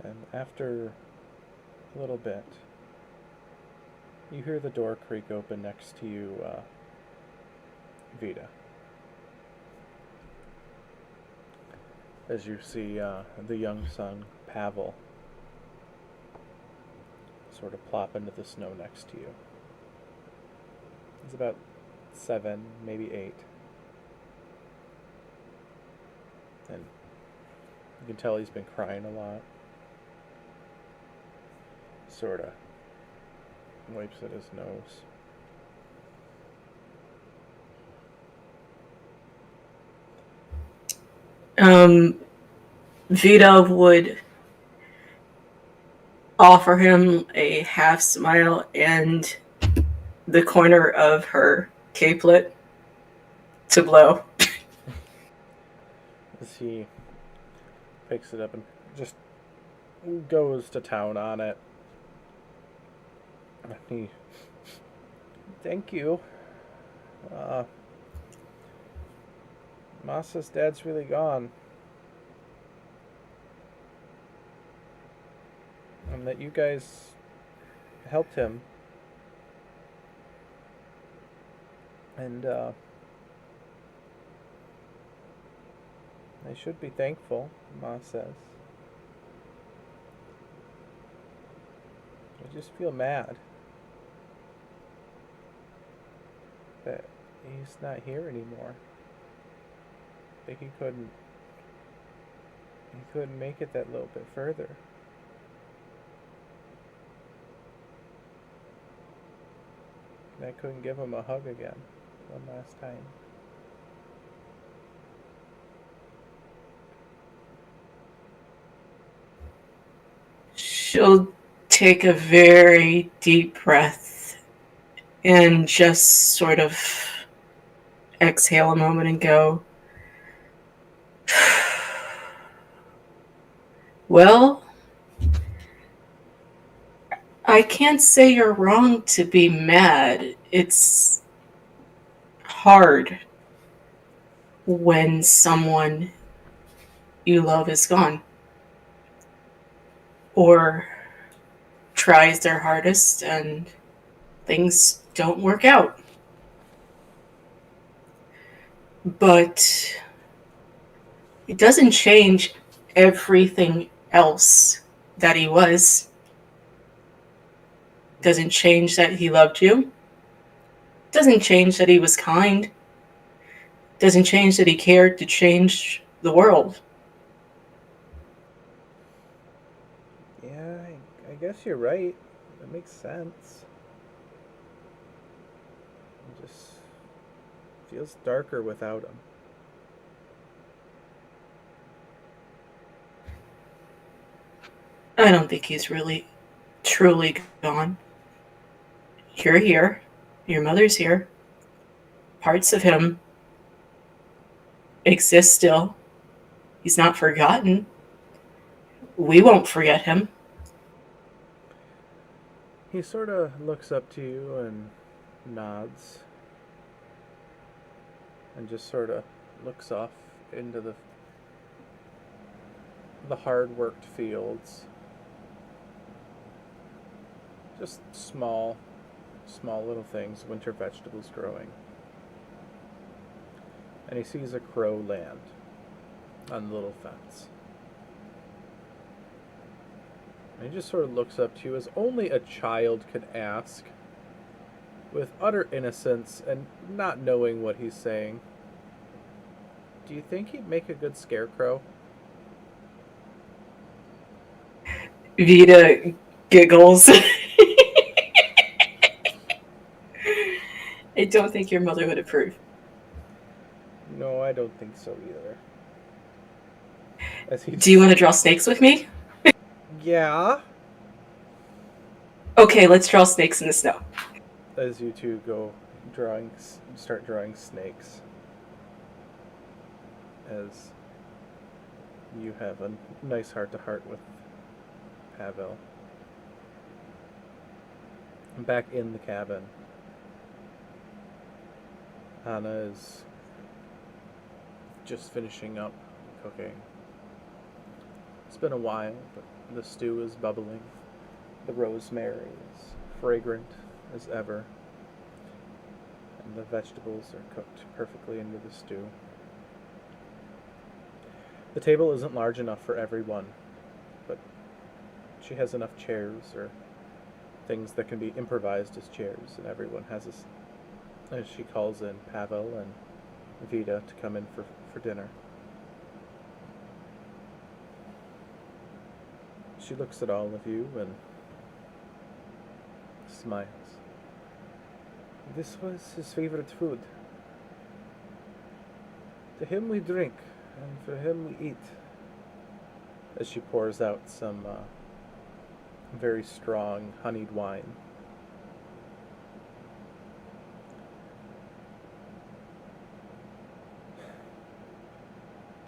B: And after a little bit, you hear the door creak open next to you, Vita. As you see the young son, Pavel, sort of plop into the snow next to you. He's about 7, maybe 8. And you can tell he's been crying a lot. Sort of wipes at his nose.
A: Vita would offer him a half smile and the corner of her capelet to blow.
B: As he picks it up and just goes to town on it. He, thank you. Masa's dad's really gone. And that you guys helped him. And I should be thankful, Ma says. I just feel mad that he's not here anymore. That he couldn't make it that little bit further. And I couldn't give him a hug again one last time.
A: She'll take a very deep breath and just sort of exhale a moment and go, well, I can't say you're wrong to be mad. It's hard when someone you love is gone or tries their hardest and things don't work out. But it doesn't change everything else that he was. Doesn't change that he loved you. Doesn't change that he was kind. Doesn't change that he cared to change the world.
B: Yeah, I guess you're right. That makes sense. It just feels darker without him.
A: I don't think he's really, truly gone. You're here. Your mother's here. Parts of him exist still. He's not forgotten. We won't forget him.
B: He sort of looks up to you and nods. And just sort of looks off into the hard-worked fields. Just small little things, winter vegetables growing. And he sees a crow land on the little fence. And he just sort of looks up to you as only a child could ask, with utter innocence and not knowing what he's saying. Do you think he'd make a good scarecrow?
A: Vita giggles. I don't think your mother would approve.
B: No, I don't think so either.
A: Do you want to draw snakes with me?
B: Yeah.
A: Okay, let's draw snakes in the snow.
B: As you two start drawing snakes. As you have a nice heart-to-heart with Pavel. Back in the cabin, Anna is just finishing up cooking. It's been a while, but the stew is bubbling. The rosemary is fragrant as ever. And the vegetables are cooked perfectly into the stew. The table isn't large enough for everyone, but she has enough chairs or things that can be improvised as chairs, and everyone has as she calls in Pavel and Vita to come in for dinner. She looks at all of you and smiles. This was his favorite food. To him we drink, and for him we eat. As she pours out some very strong honeyed wine.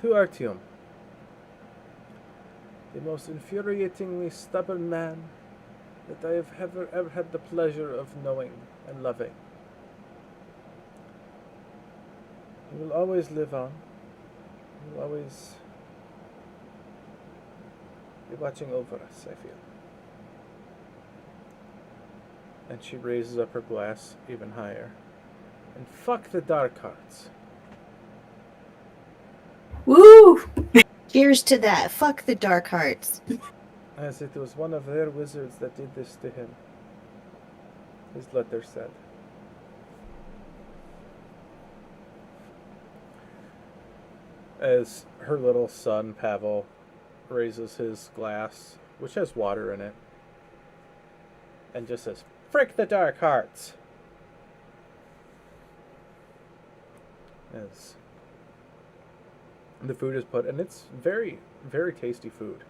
B: To Artyom, the most infuriatingly stubborn man that I have ever had the pleasure of knowing and loving. He will always live on. He will always be watching over us, I feel. And she raises up her glass even higher. And fuck the dark arts.
A: Woo!
D: Cheers to that. Fuck the dark hearts.
B: As it was one of their wizards that did this to him. His letter said. As her little son, Pavel, raises his glass, which has water in it, and just says, "Frick the dark hearts!" As the food is put, and it's very, very tasty food.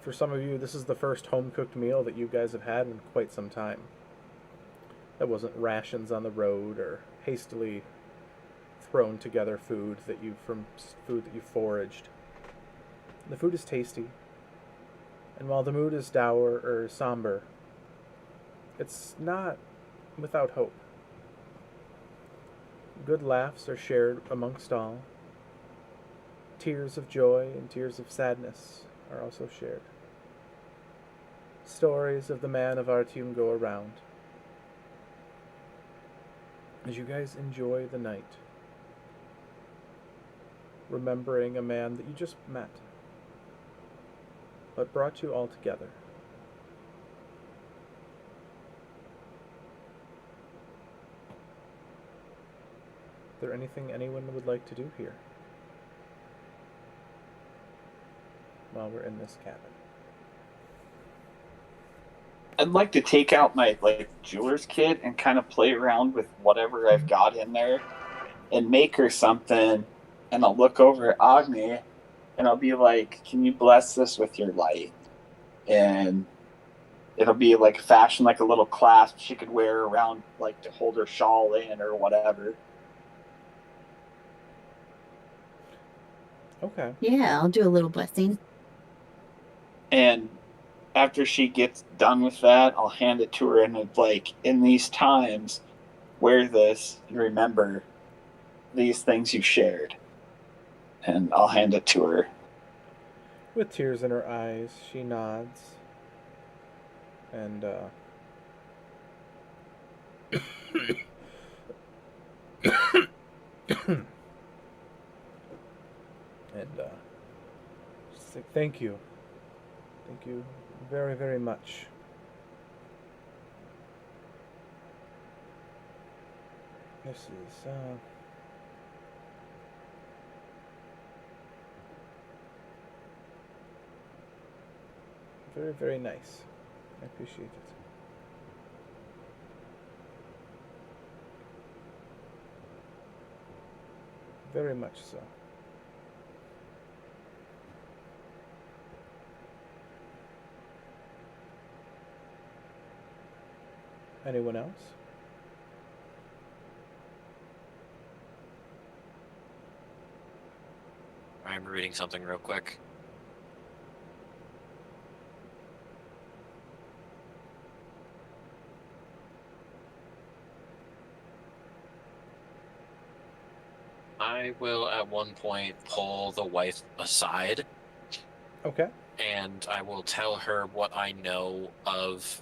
B: For some of you, this is the first home-cooked meal that you guys have had in quite some time. That wasn't rations on the road or hastily thrown together food that you foraged. The food is tasty, and while the mood is dour or somber, it's not without hope. Good laughs are shared amongst all. Tears of joy and tears of sadness are also shared. Stories of the man of Artyom go around. As you guys enjoy the night, remembering a man that you just met, but brought you all together. Is there anything anyone would like to do here while we're in this cabin?
F: I'd like to take out my jeweler's kit and kind of play around with whatever I've got in there and make her something. And I'll look over at Agni and I'll be like, "Can you bless this with your light?" And it'll be like fashioned like a little clasp she could wear around, like to hold her shawl in or whatever.
B: Okay.
D: Yeah, I'll do a little blessing.
F: And after she gets done with that, I'll hand it to her and it's like, "In these times, wear this and remember these things you shared." and I'll hand it to her.
B: With tears in her eyes, she nods. And, she's like, thank you. Thank you very, very much. This is, very, very nice. I appreciate it. Very much so. Anyone else?
C: I'm reading something real quick. I will at one point pull the wife aside
B: Okay.
C: and I will tell her what I know of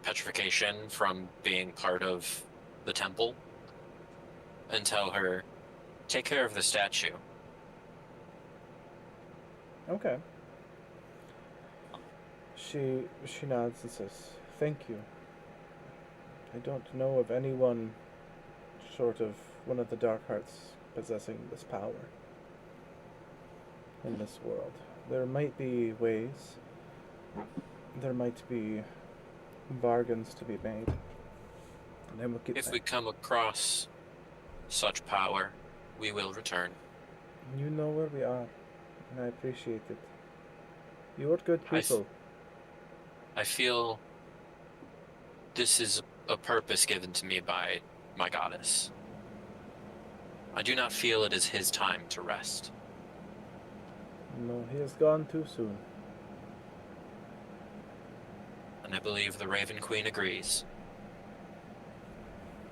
C: petrification from being part of the temple and tell her, take care of the statue.
B: Okay. She nods and says, thank you. I don't know of anyone short of one of the Dark Hearts possessing this power in this world. There might be ways, there might be bargains to be made. And I will get
C: If
B: that.
C: we come across such power, we will return.
B: You know where we are, and I appreciate it. You are good people.
C: I feel this is a purpose given to me by my goddess. I do not feel it is his time to rest.
B: No, he has gone too soon.
C: And I believe the Raven Queen agrees.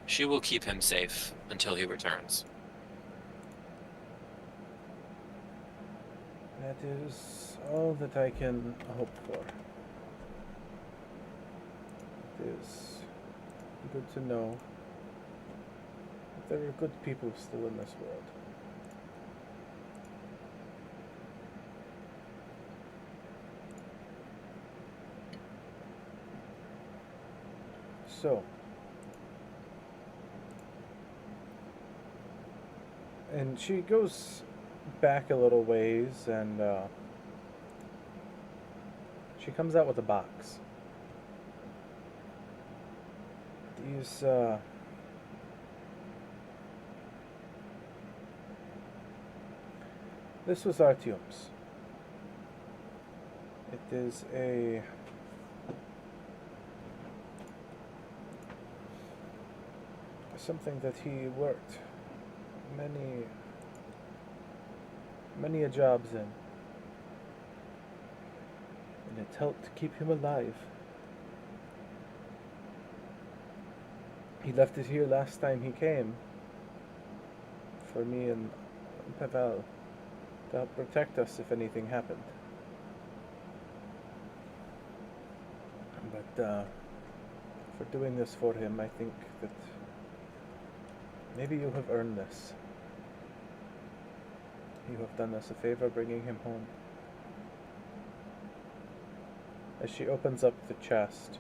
C: She will keep him safe until he returns.
B: That is all that I can hope for. It is good to know that there are good people still in this world. So, and she goes back a little ways and she comes out with a box. These, this was Artyom's. It is something that he worked many a jobs in, and it helped keep him alive. He left it here last time he came for me and Pavel to help protect us if anything happened. But for doing this for him, I think that maybe you have earned this. You have done us a favor bringing him home. As she opens up the chest,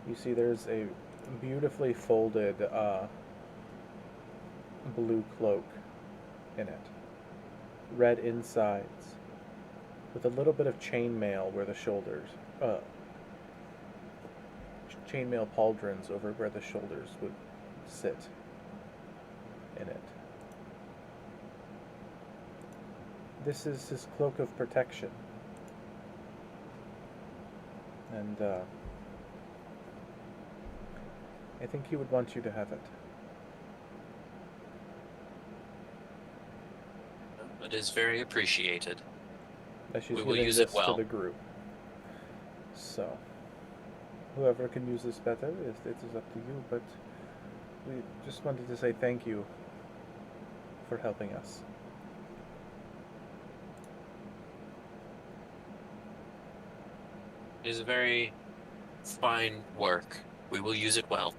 B: you see there's a beautifully folded blue cloak in it. Red insides, with a little bit of chainmail where the shoulders, chainmail pauldrons over where the shoulders would sit in it. This is his cloak of protection. And I think he would want you to have it.
C: It is very appreciated.
B: As she's
C: We will
B: giving
C: use it
B: this
C: well.
B: to the group. So, whoever can use this better, it is up to you, but we just wanted to say thank you for helping us.
C: It is very fine work. We will use it well.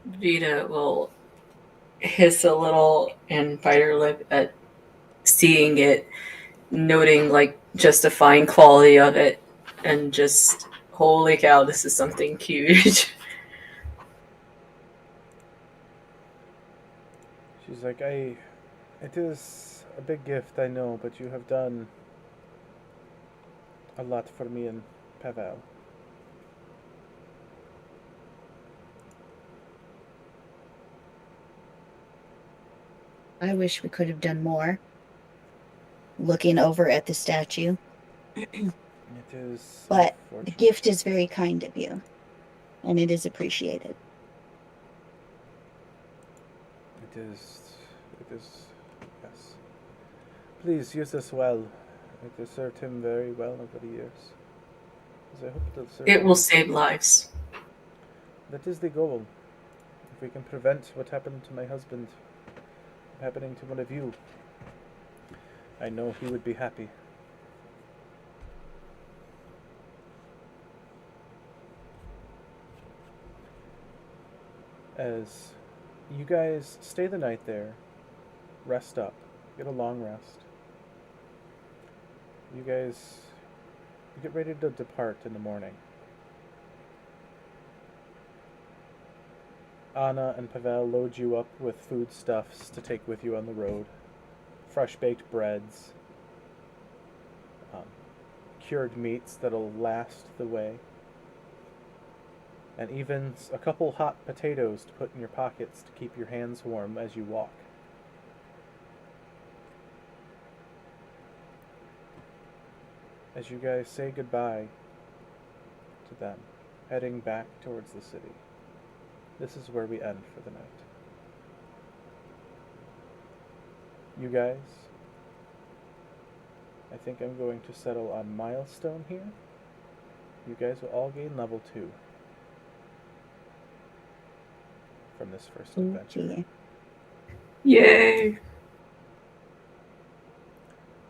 A: Vita will hiss a little and bite her lip at seeing it, noting like just the fine quality of it, and just holy cow, this is something huge.
B: She's like, it is a big gift, I know, but you have done a lot for me and Pavel.
D: I wish we could have done more. Looking over at the statue.
B: It is
D: But the
B: unfortunate.
D: gift is very kind of you, and it is appreciated.
B: It is, yes. Please use this well. It has served him very well over the years. As I hope it'll serve
A: It
B: you.
A: will save lives.
B: That is the goal. If we can prevent what happened to my husband from happening to one of you, I know he would be happy. As you guys stay the night there, rest up, get a long rest. You get ready to depart in the morning. Anna and Pavel load you up with foodstuffs to take with you on the road. Fresh baked breads, cured meats that'll last the way, and even a couple hot potatoes to put in your pockets to keep your hands warm as you walk. As you guys say goodbye to them, heading back towards the city, this is where we end for the night. You guys, I think I'm going to settle on milestone here. You guys will all gain level 2 from this first adventure.
A: Yay!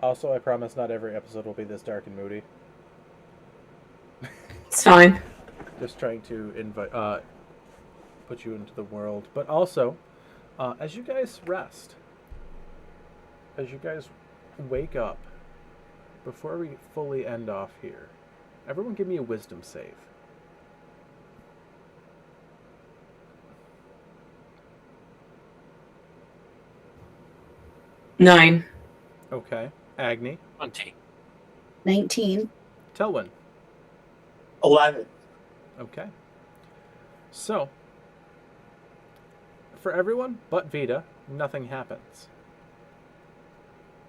B: Also, I promise not every episode will be this dark and moody.
A: It's fine.
B: Just trying to put you into the world. But also, as you guys rest, as you guys wake up, before we fully end off here, everyone give me a wisdom save.
A: Nine.
B: Okay. Agni.
C: 20.
D: 19.
B: Telwyn.
F: 11.
B: Okay. So, for everyone but Vita, nothing happens.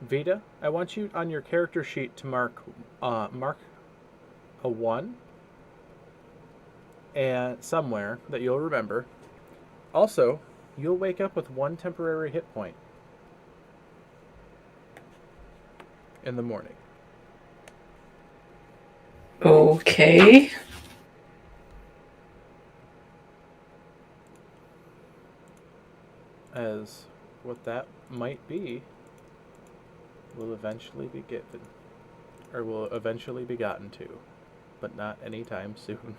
B: Vita, I want you on your character sheet to mark a 1 and somewhere that you'll remember. Also, you'll wake up with 1 temporary hit point in the morning.
A: Okay.
B: As what that might be will eventually be given, or will eventually be gotten to, but not anytime soon.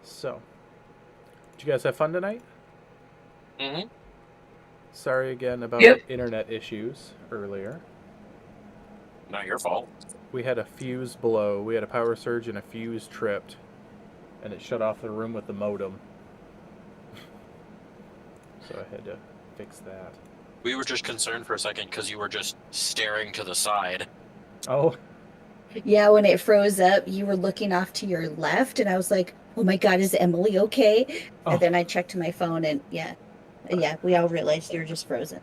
B: So, did you guys have fun tonight?
C: Mm-hmm.
B: Sorry again about
A: Yep.
B: internet issues earlier.
C: Not your fault.
B: We had a fuse blow, we had a power surge and a fuse tripped, and it shut off the room with the modem. So I had to fix that.
C: We were just concerned for a second because you were just staring to the side.
B: Oh,
D: Yeah, when it froze up, you were looking off to your left, and I was like, oh my God, is Emily okay?
B: Oh.
D: And then I checked my phone, and yeah, we all realized you were just frozen.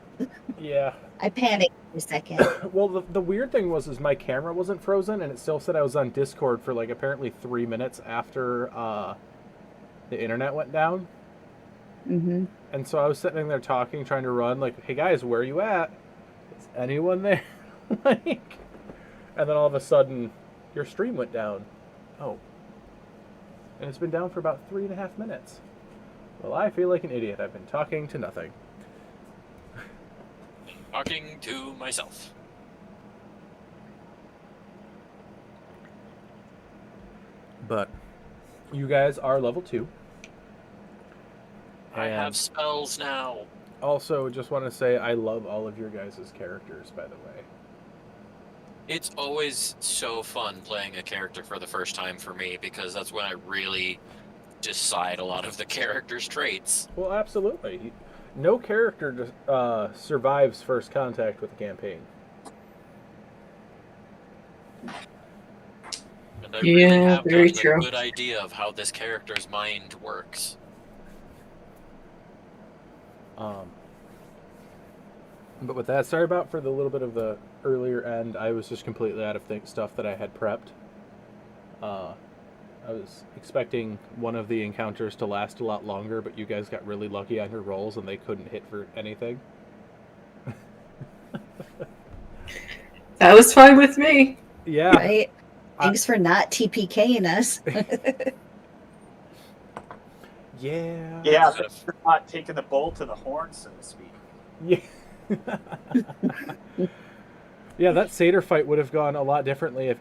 B: yeah.
D: I panicked for a second.
B: Well, the weird thing was my camera wasn't frozen, and it still said I was on Discord for like apparently 3 minutes after the internet went down.
D: Mm-hmm.
B: And so I was sitting there talking, trying to run, like, hey guys, where are you at? Is anyone there? Like, and then all of a sudden, your stream went down. Oh. And it's been down for about 3.5 minutes. Well, I feel like an idiot. I've been talking to nothing.
C: Talking to myself.
B: But you guys are level 2.
C: I have
B: And
C: spells now.
B: also, just want to say I love all of your guys' characters, by the way.
C: It's always so fun playing a character for the first time for me, because that's when I really decide a lot of the character's traits.
B: Well, absolutely. No character survives first contact with the campaign.
C: And I really
A: Yeah,
C: have
A: very
C: gotten
A: true.
C: a good idea of how this character's mind works.
B: But with that, sorry about for the little bit of the earlier end. I was just completely out of stuff that I had prepped. I was expecting one of the encounters to last a lot longer, but you guys got really lucky on your rolls and they couldn't hit for anything.
A: That was fine with me.
B: Yeah.
D: Right? Thanks for not TPKing us.
B: Yeah.
F: Yeah, but you're not taking the bull to the horn, so to speak.
B: Yeah. Yeah, that satyr fight would have gone a lot differently if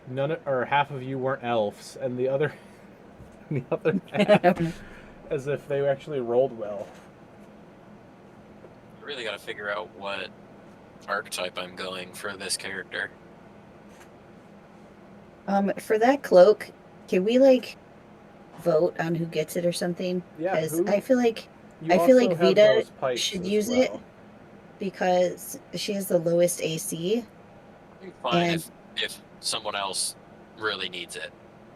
B: none or half of you weren't elves, and the other half as if they actually rolled well.
C: I really gotta figure out what archetype I'm going for this character.
D: For that cloak, can we vote on who gets it or something?
B: Yeah,
D: Because I feel like
B: You
D: I feel
B: also
D: like
B: have
D: Vita
B: those pipes
D: should
B: as
D: use
B: well.
D: it because she has the lowest AC.
C: I'm fine
D: And-
C: if someone else really needs it.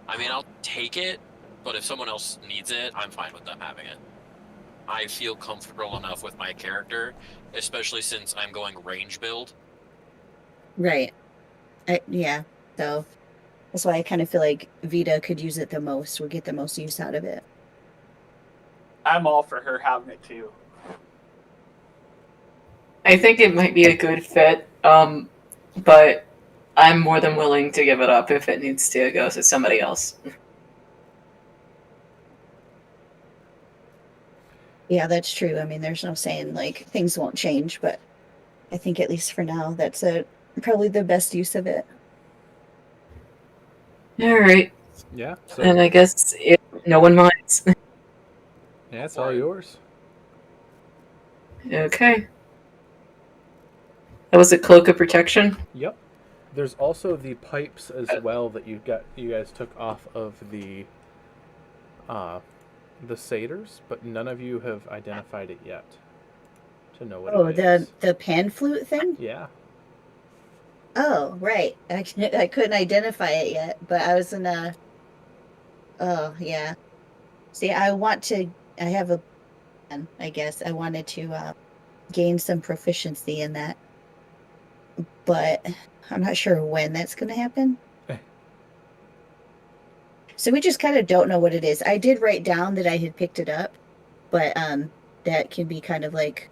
C: I mean, I'll take it, but if someone else needs it, I'm fine with them having it. I feel comfortable enough with my character, especially since I'm going range build.
D: Right. Yeah. So that's why I kind of feel like Vita could use it the most, would get the most use out of it.
F: I'm all for her having it too.
A: I think it might be a good fit, but I'm more than willing to give it up if it needs to go to somebody else.
D: Yeah, that's true. I mean, there's no saying things won't change, but I think at least for now, that's probably the best use of it.
A: All right,
B: Yeah. So
A: and I guess if no one minds.
B: yeah, it's all yours.
A: Okay. That was a cloak of protection.
B: Yep. There's also the pipes as well that you guys took off of the satyrs, but none of you have identified it yet to know what it is.
D: The pan flute thing?
B: Yeah.
D: Oh, right. I couldn't identify it yet, but I was in a. Oh, yeah. See, I have a plan, I guess. I wanted to gain some proficiency in that, but I'm not sure when that's going to happen. So we just kind of don't know what it is. I did write down that I had picked it up, but that can be kind of like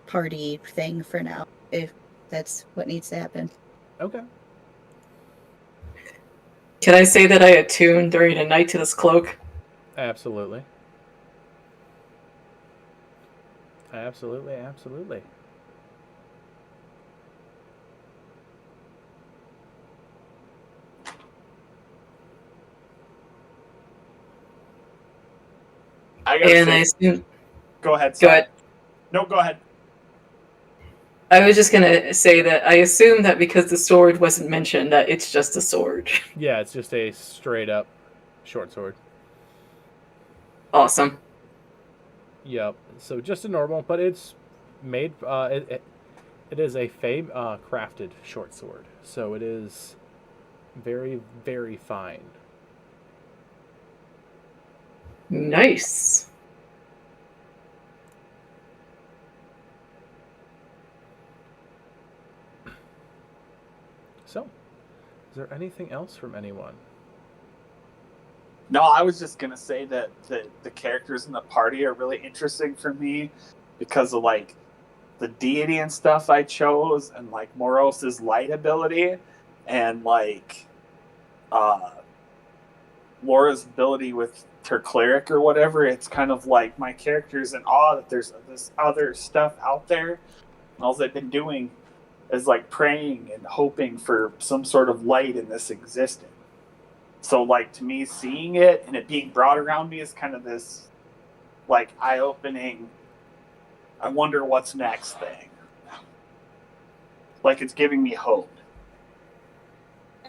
D: party thing for now, if that's what needs to happen.
B: Okay.
A: Can I say that I attuned during the night to this cloak?
B: Absolutely. Absolutely, absolutely.
F: I
A: assume.
F: Go ahead.
A: Go ahead.
F: No, go ahead.
A: I was just gonna say that I assume that because the sword wasn't mentioned, that it's just a sword.
B: Yeah, it's just a straight up short sword.
A: Awesome.
B: Yep. So just a normal, but it's made. It is a crafted short sword, so it is very, very fine.
A: Nice.
B: So, is there anything else from anyone?
F: No, I was just gonna say that the characters in the party are really interesting for me because of the deity and stuff I chose, and Moros's light ability, and Laura's ability with her cleric or whatever, it's kind of like my character's in awe that there's this other stuff out there. And all they've been doing is like praying and hoping for some sort of light in this existence. So like to me, seeing it and it being brought around me is kind of this like eye-opening, I wonder what's next thing. Like it's giving me hope.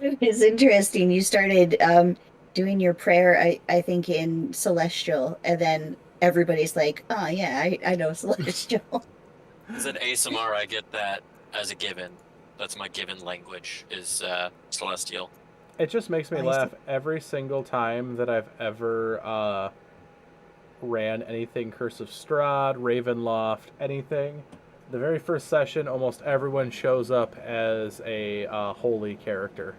D: It's interesting. You started doing your prayer, I think, in Celestial, and then everybody's like, oh, yeah, I know Celestial.
C: As an ASMR, I get that as a given. That's my given language, is Celestial.
B: It just makes me
D: I
B: laugh every single time that I've ever ran anything Curse of Strahd, Ravenloft, anything. The very first session, almost everyone shows up as a holy character.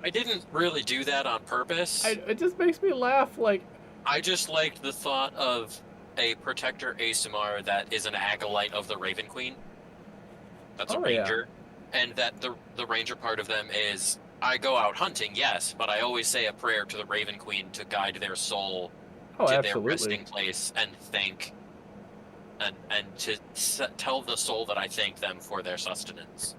C: I didn't really do that on purpose.
B: It just makes me laugh. Like,
C: I just liked the thought of a protector ASMR that is an acolyte of the Raven Queen. That's a ranger. Yeah. And that the ranger part of them is, I go out hunting, yes, but I always say a prayer to the Raven Queen to guide their soul to their resting place and thank, and to tell the soul that I thank them for their sustenance.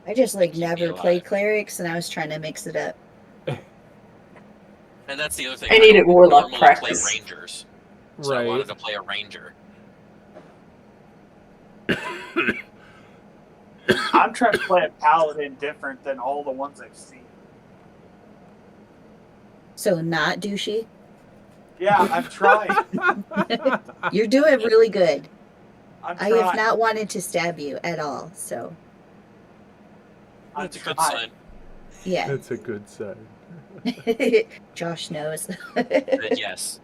D: I just like never played clerics, and I was trying to mix it up.
C: And that's the other thing.
A: I needed warlock practice.
C: Play rangers, so I wanted to play a ranger.
F: I'm trying to play a paladin different than all the ones I've seen.
D: So not douchey?
F: Yeah, I'm trying.
D: You're doing really good.
F: I
D: have not wanted to stab you at all, so.
C: That's a good sign.
D: Yeah.
B: That's a good sign.
D: Josh knows.
C: Yes.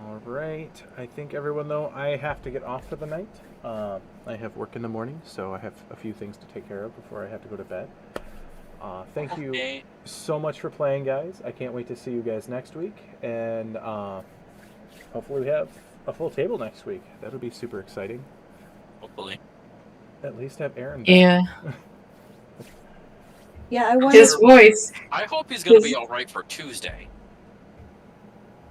B: All right. I think everyone, though, I have to get off for the night. I have work in the morning, so I have a few things to take care of before I have to go to bed. Thank you so much for playing, guys. I can't wait to see you guys next week. And hopefully we have a full table next week. That'll be super exciting.
C: Hopefully.
B: At least have Aaron back.
A: Yeah.
D: Yeah, I wonder.
A: His voice.
C: I hope he's going to be all right for Tuesday.